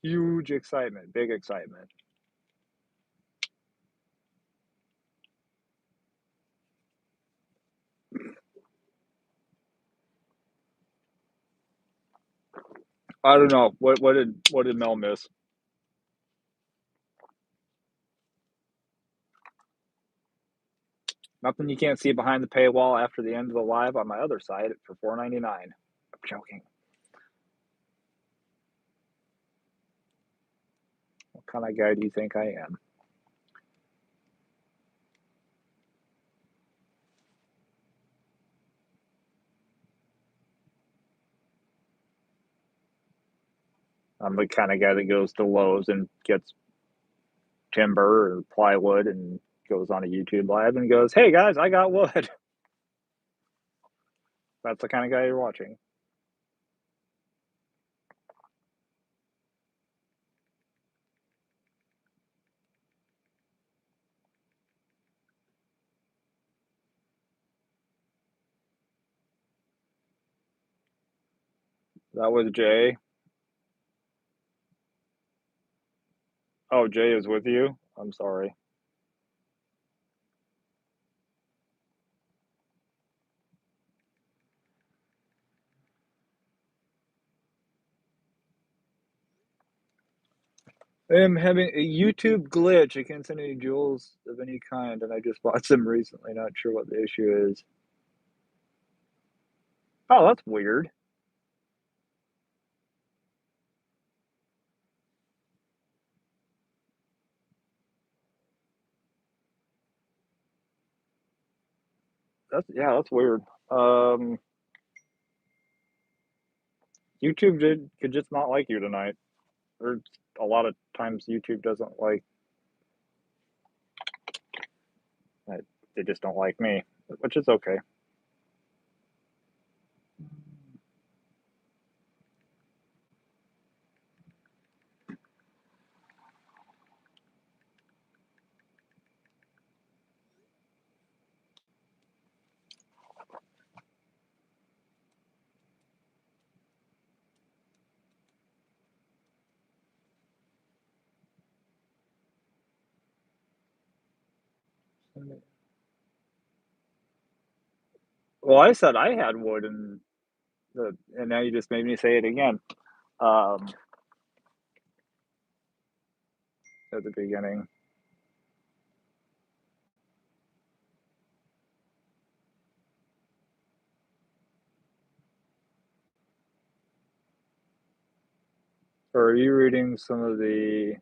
A: Huge excitement, big excitement. I don't know. What did Mel miss? Nothing you can't see behind the paywall after the end of the live on my other side for $4.99. I'm joking. What kind of guy do you think I am? I'm the kind of guy that goes to Lowe's and gets timber or plywood and goes on a YouTube live and goes, "Hey guys, I got wood." That's the kind of guy you're watching. That was Jay. Oh, Jay is with you? I'm sorry. I am having a YouTube glitch. I can't send any jewels of any kind, and I just bought some recently. Not sure what the issue is. Oh, that's weird. That's weird. Um, YouTube could just not like you tonight. Or a lot of times YouTube doesn't like. They just don't like me, which is okay. Well, I said I had wood and now you just made me say it again, um, at the beginning. Or are you reading some of the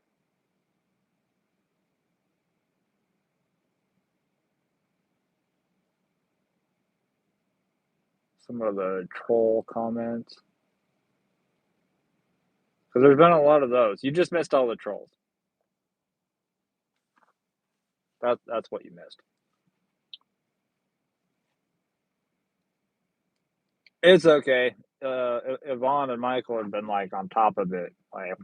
A: troll comments? Because there's been a lot of those. You just missed all the trolls. That's what you missed. It's okay. Yvonne and Michael have been like on top of it. Like,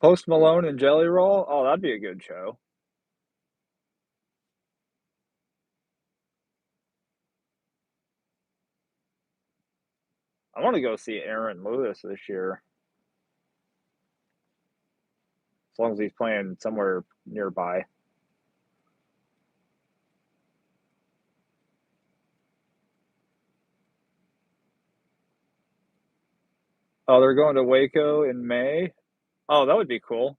A: Post Malone and Jelly Roll. Oh, that'd be a good show. I want to go see Aaron Lewis this year, as long as he's playing somewhere nearby. Oh, they're going to Waco in May. Oh, that would be cool.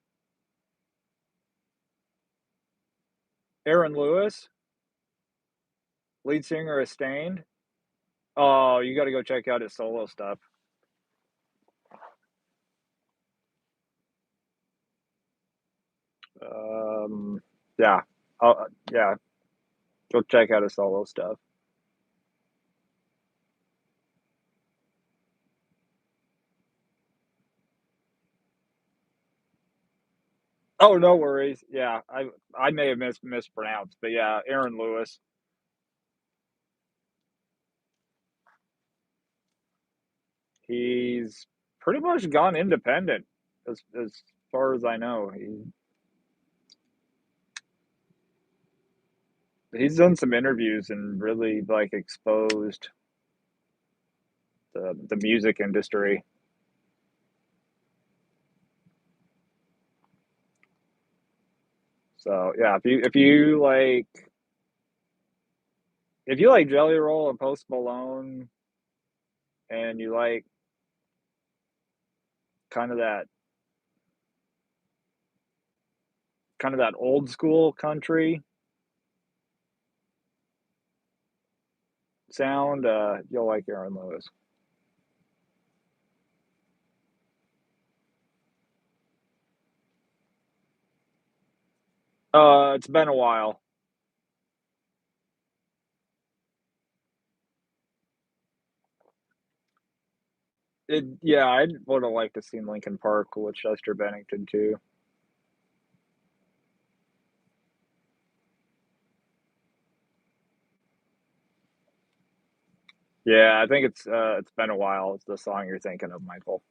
A: Aaron Lewis, lead singer of Stained. Oh, you got to go check out his solo stuff. Um, yeah, yeah, go check out his solo stuff. Oh, no worries. Yeah, I may have mispronounced, but yeah, Aaron Lewis. He's pretty much gone independent, as far as I know. He's done some interviews and really like exposed the music industry. So yeah, if you like Jelly Roll and Post Malone, and you like kind of that old school country sound, you'll like Aaron Lewis. It's been a while. Yeah, I would have liked to seen Lincoln Park with Chester Bennington too. Yeah, I think it's been a while. It's the song you're thinking of, Michael.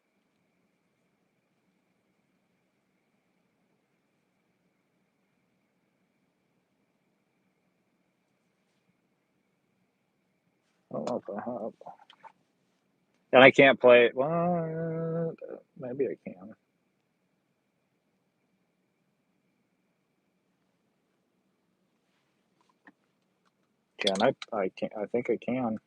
A: I don't know if I have. And I can't play it. Well, maybe I can. Can I? I can't. I think I can.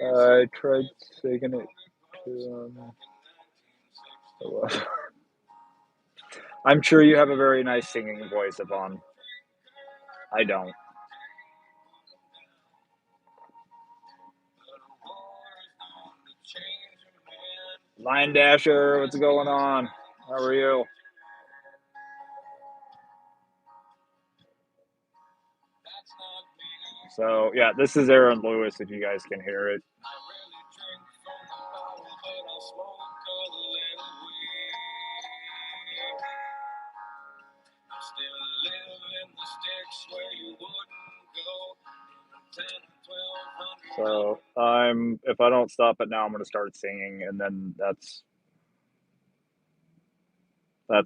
A: I tried singing it to. I'm sure you have a very nice singing voice, Yvonne. I don't. Line Dasher, what's going on? How are you? So yeah, this is Aaron Lewis. If you guys can hear it. So if I don't stop it now, I'm gonna start singing, and then that's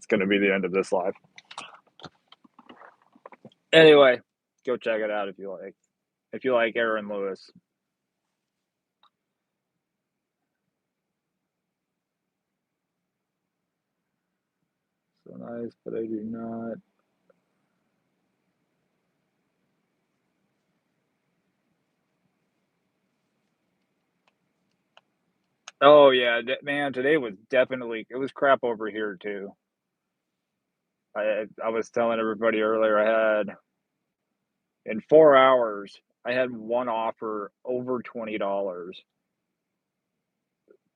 A: gonna be the end of this live. Anyway, go check it out if you like. If you like Aaron Lewis. So nice, but I do not. Oh yeah, man, today was definitely it was crap over here too. I was telling everybody earlier I had in 4 hours I had one offer over $20,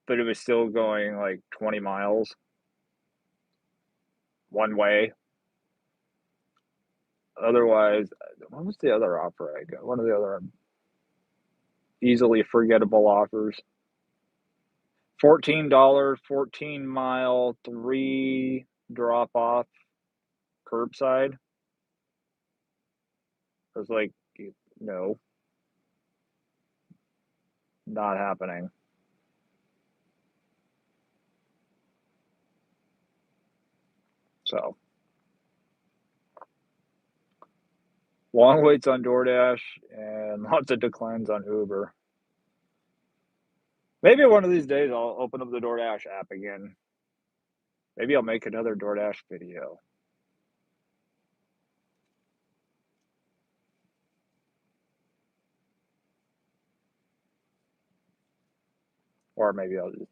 A: but it was still going like 20 miles one way. Otherwise, what was the other offer I got? One of the other easily forgettable offers. $14, 14-mile, 3 drop off curbside. I was like, no, not happening. So long waits on DoorDash and lots of declines on Uber. Maybe one of these days I'll open up the DoorDash app again. Maybe I'll make another DoorDash video. Or maybe I'll just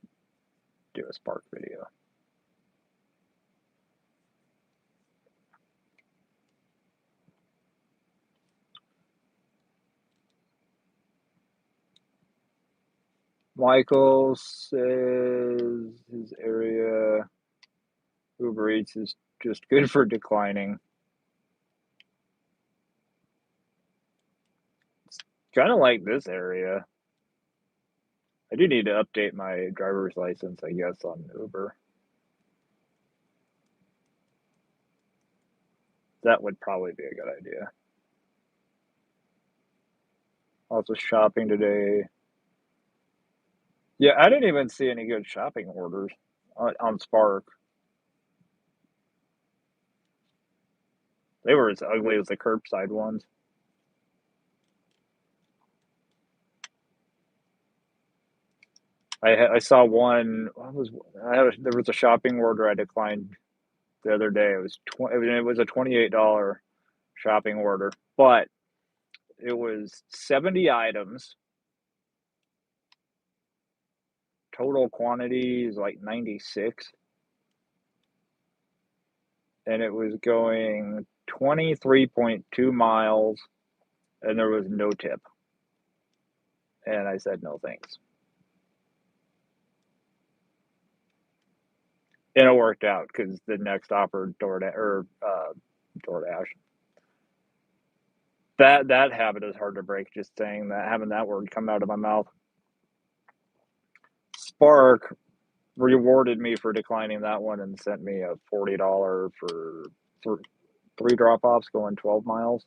A: do a Spark video. Michael says his area Uber Eats is just good for declining. It's kind of like this area. I do need to update my driver's license, I guess, on Uber. That would probably be a good idea. Also shopping today. Yeah, I didn't even see any good shopping orders on Spark. They were as ugly as the curbside ones. I saw one. What was there was a shopping order I declined the other day. It was a $28 shopping order, but it was 70 items. Total quantity is like 96, and it was going 23.2 miles, and there was no tip. And I said no thanks. And it worked out because the next offer DoorDash. That habit is hard to break. Just saying that, having that word come out of my mouth. Spark rewarded me for declining that one and sent me a $40 for 3 drop offs going 12 miles.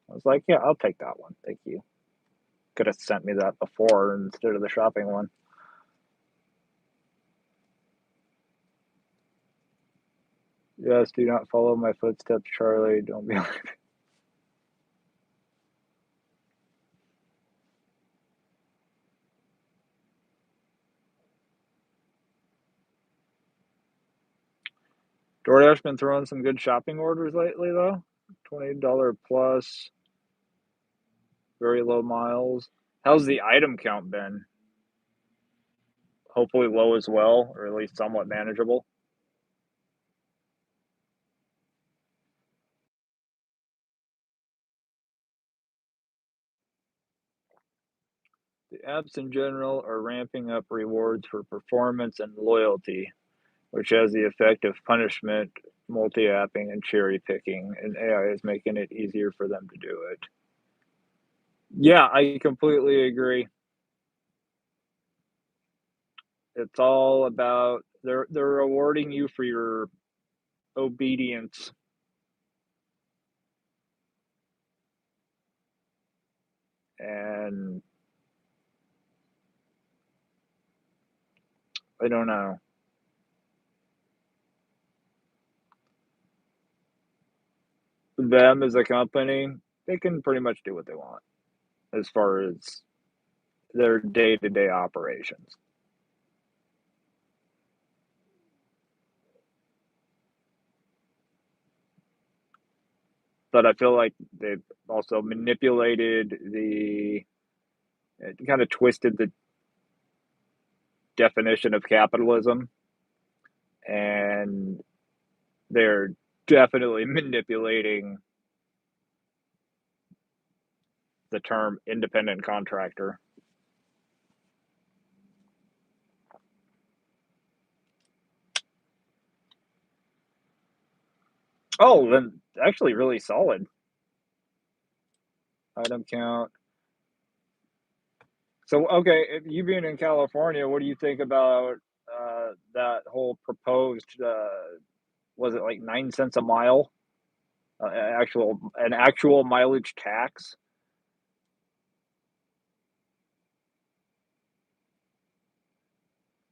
A: I was like, yeah, I'll take that one. Thank you. Could have sent me that before instead of the shopping one. Yes, do not follow my footsteps, Charlie. Don't be like. DoorDash been throwing some good shopping orders lately, though. $20 plus, very low miles. How's the item count been? Hopefully low as well, or at least somewhat manageable. The apps in general are ramping up rewards for performance and loyalty, which has the effect of punishment, multi-apping, and cherry picking, and AI is making it easier for them to do it. Yeah, I completely agree. It's all about they're rewarding you for your obedience, and I don't know. Them as a company, they can pretty much do what they want as far as their day-to-day operations. But I feel like they've also manipulated the kind of twisted the definition of capitalism, and they're definitely manipulating the term independent contractor. Oh, then actually really solid item count. So, okay, if you being in California, what do you think about that whole proposed? Was it like 9 cents a mile? Actual mileage tax?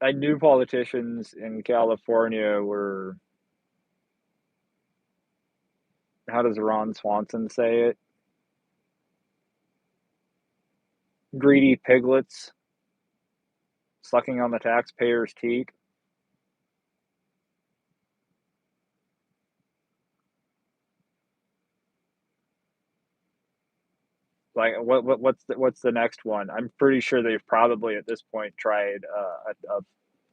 A: I knew politicians in California were, how does Ron Swanson say it? Greedy piglets sucking on the taxpayers' teat. Like, what's the next one? I'm pretty sure they've probably at this point tried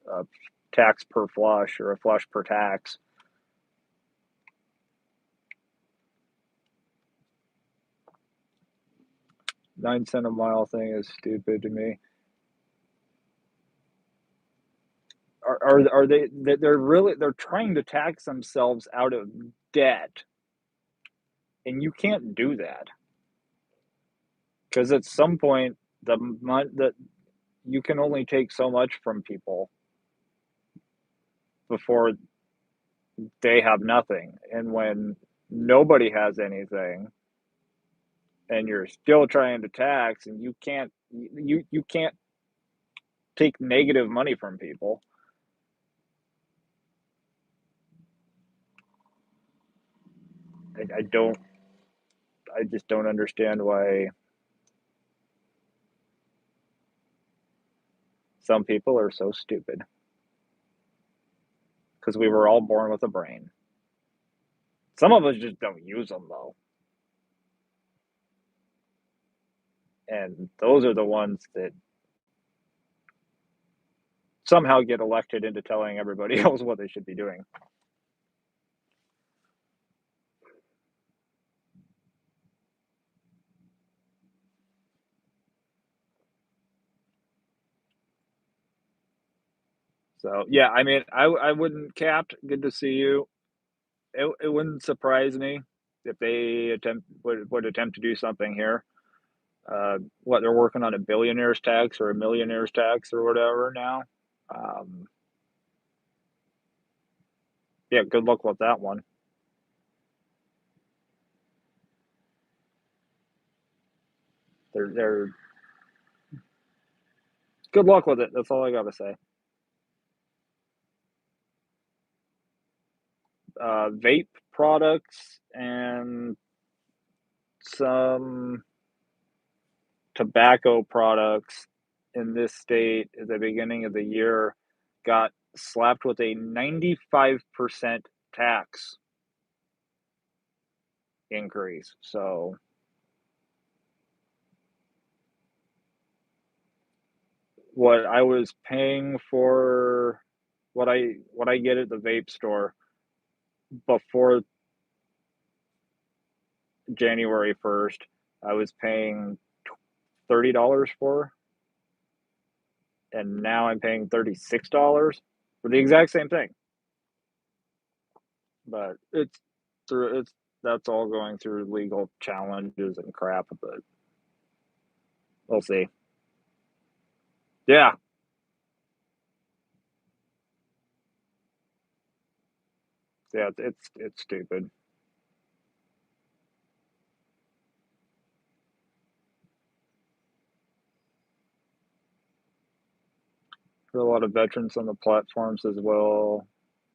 A: a tax per flush or a flush per tax. 9 cent a mile thing is stupid to me. Are they? They're really they're trying to tax themselves out of debt, and you can't do that because at some point that you can only take so much from people before they have nothing, and when nobody has anything, and you're still trying to tax, and you can't take negative money from people. I don't. I just don't understand why some people are so stupid. Because we were all born with a brain. Some of us just don't use them though, and those are the ones that somehow get elected into telling everybody else what they should be doing. So yeah, I mean, I wouldn't Capped. Good to see you. It wouldn't surprise me if they would attempt to do something here. What they're working on a billionaire's tax or a millionaire's tax or whatever now. Um, yeah, good luck with that one. They're good luck with it. That's all I gotta say. Vape products and some tobacco products in this state at the beginning of the year got slapped with a 95% tax increase. So what I was paying for what I get at the vape store before January 1st, I was paying $30 for, and now I'm paying $36 for the exact same thing. But it's that's all going through legal challenges and crap. But We'll see. Yeah. Yeah, it's stupid. For a lot of veterans on the platforms as well,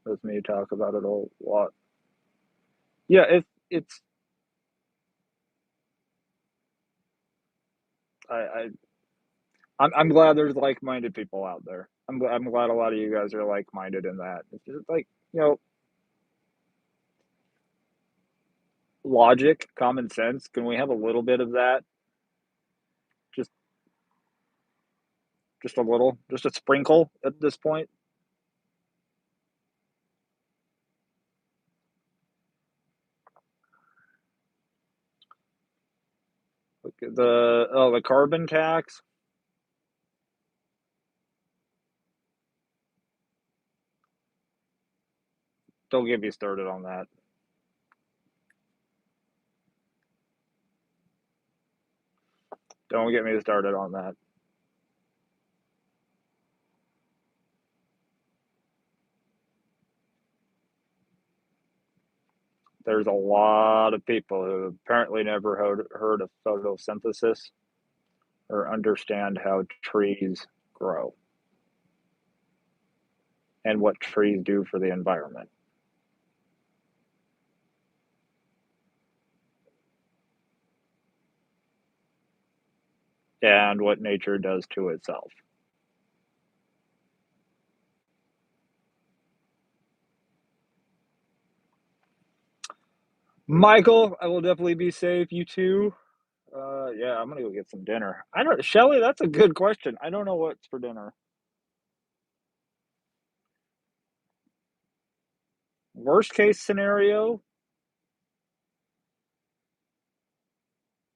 A: as me talk about it a lot. Yeah, it's I I'm glad there's like-minded people out there. I'm glad a lot of you guys are like-minded in that. It's just like, you know, logic, common sense. Can we have a little bit of that? Just just a little, just a sprinkle at this point. Like the carbon tax. Don't get me started on that. Don't get me started on that. There's a lot of people who apparently never heard of photosynthesis or understand how trees grow and what trees do for the environment and what nature does to itself. Michael, I will definitely be safe. You too. Yeah, I'm gonna go get some dinner. I don't, Shelly. That's a good question. I don't know what's for dinner. Worst case scenario,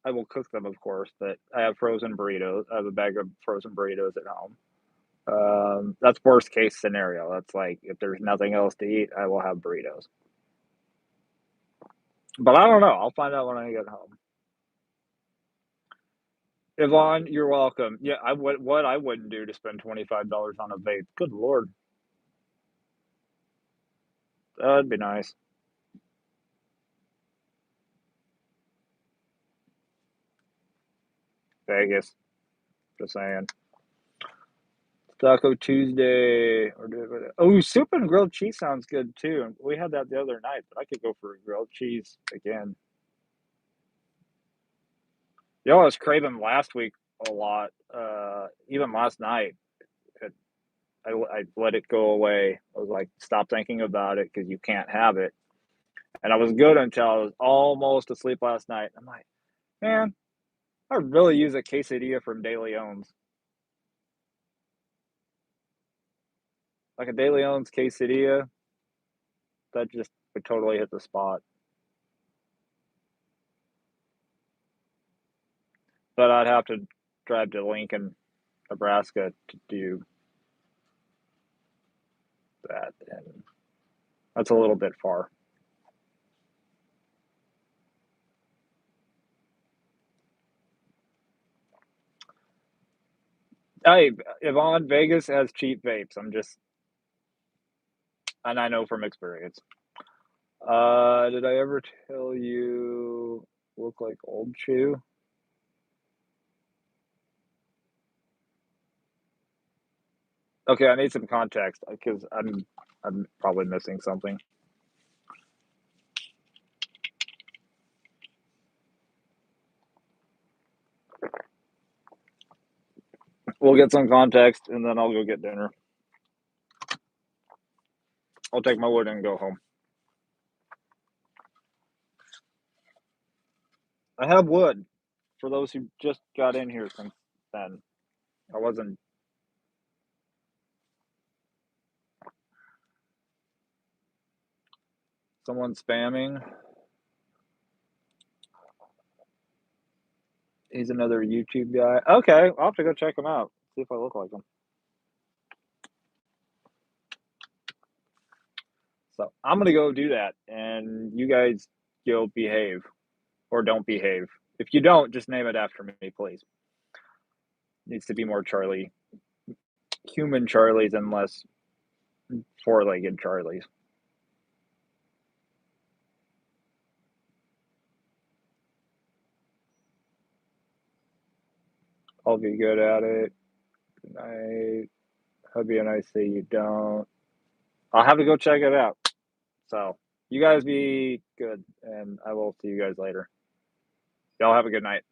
A: I will cook them, of course. But I have frozen burritos. I have a bag of frozen burritos at home. That's worst case scenario. That's like if there's nothing else to eat, I will have burritos. But I don't know. I'll find out when I get home. Yvonne, you're welcome. Yeah, I would. What I wouldn't do to spend $25 on a vape. Good lord, that'd be nice. Vegas. Just saying. Taco Tuesday oh, soup and grilled cheese sounds good too. We had that the other night, but I could go for a grilled cheese again. You know, I was craving last week a lot. Even last night, it, I let it go away. I was like, stop thinking about it because you can't have it. And I was good until I was almost asleep last night. I'm like, man, I really use a quesadilla from De Leon's. Like a De Leon's quesadilla, that just would totally hit the spot. But I'd have to drive to Lincoln, Nebraska to do that. And that's a little bit far. Hey, Yvonne, Vegas has cheap vapes. And I know from experience. Did I ever tell you look like old chew? Okay, I need some context because I'm probably missing something. We'll get some context and then I'll go get dinner. I'll take my wood and go home. I have wood for those who just got in here since then. I wasn't someone spamming. He's another YouTube guy. Okay, I'll have to go check him out. See if I look like him. So I'm gonna go do that, and you guys go behave or don't behave. If you don't, just name it after me, please. Needs to be more Charlie, human Charlies and less four-legged Charlies. I'll be good at it. Good night. Hope you nice day you don't. I'll have to go check it out. So, you guys be good, and I will see you guys later. Y'all have a good night.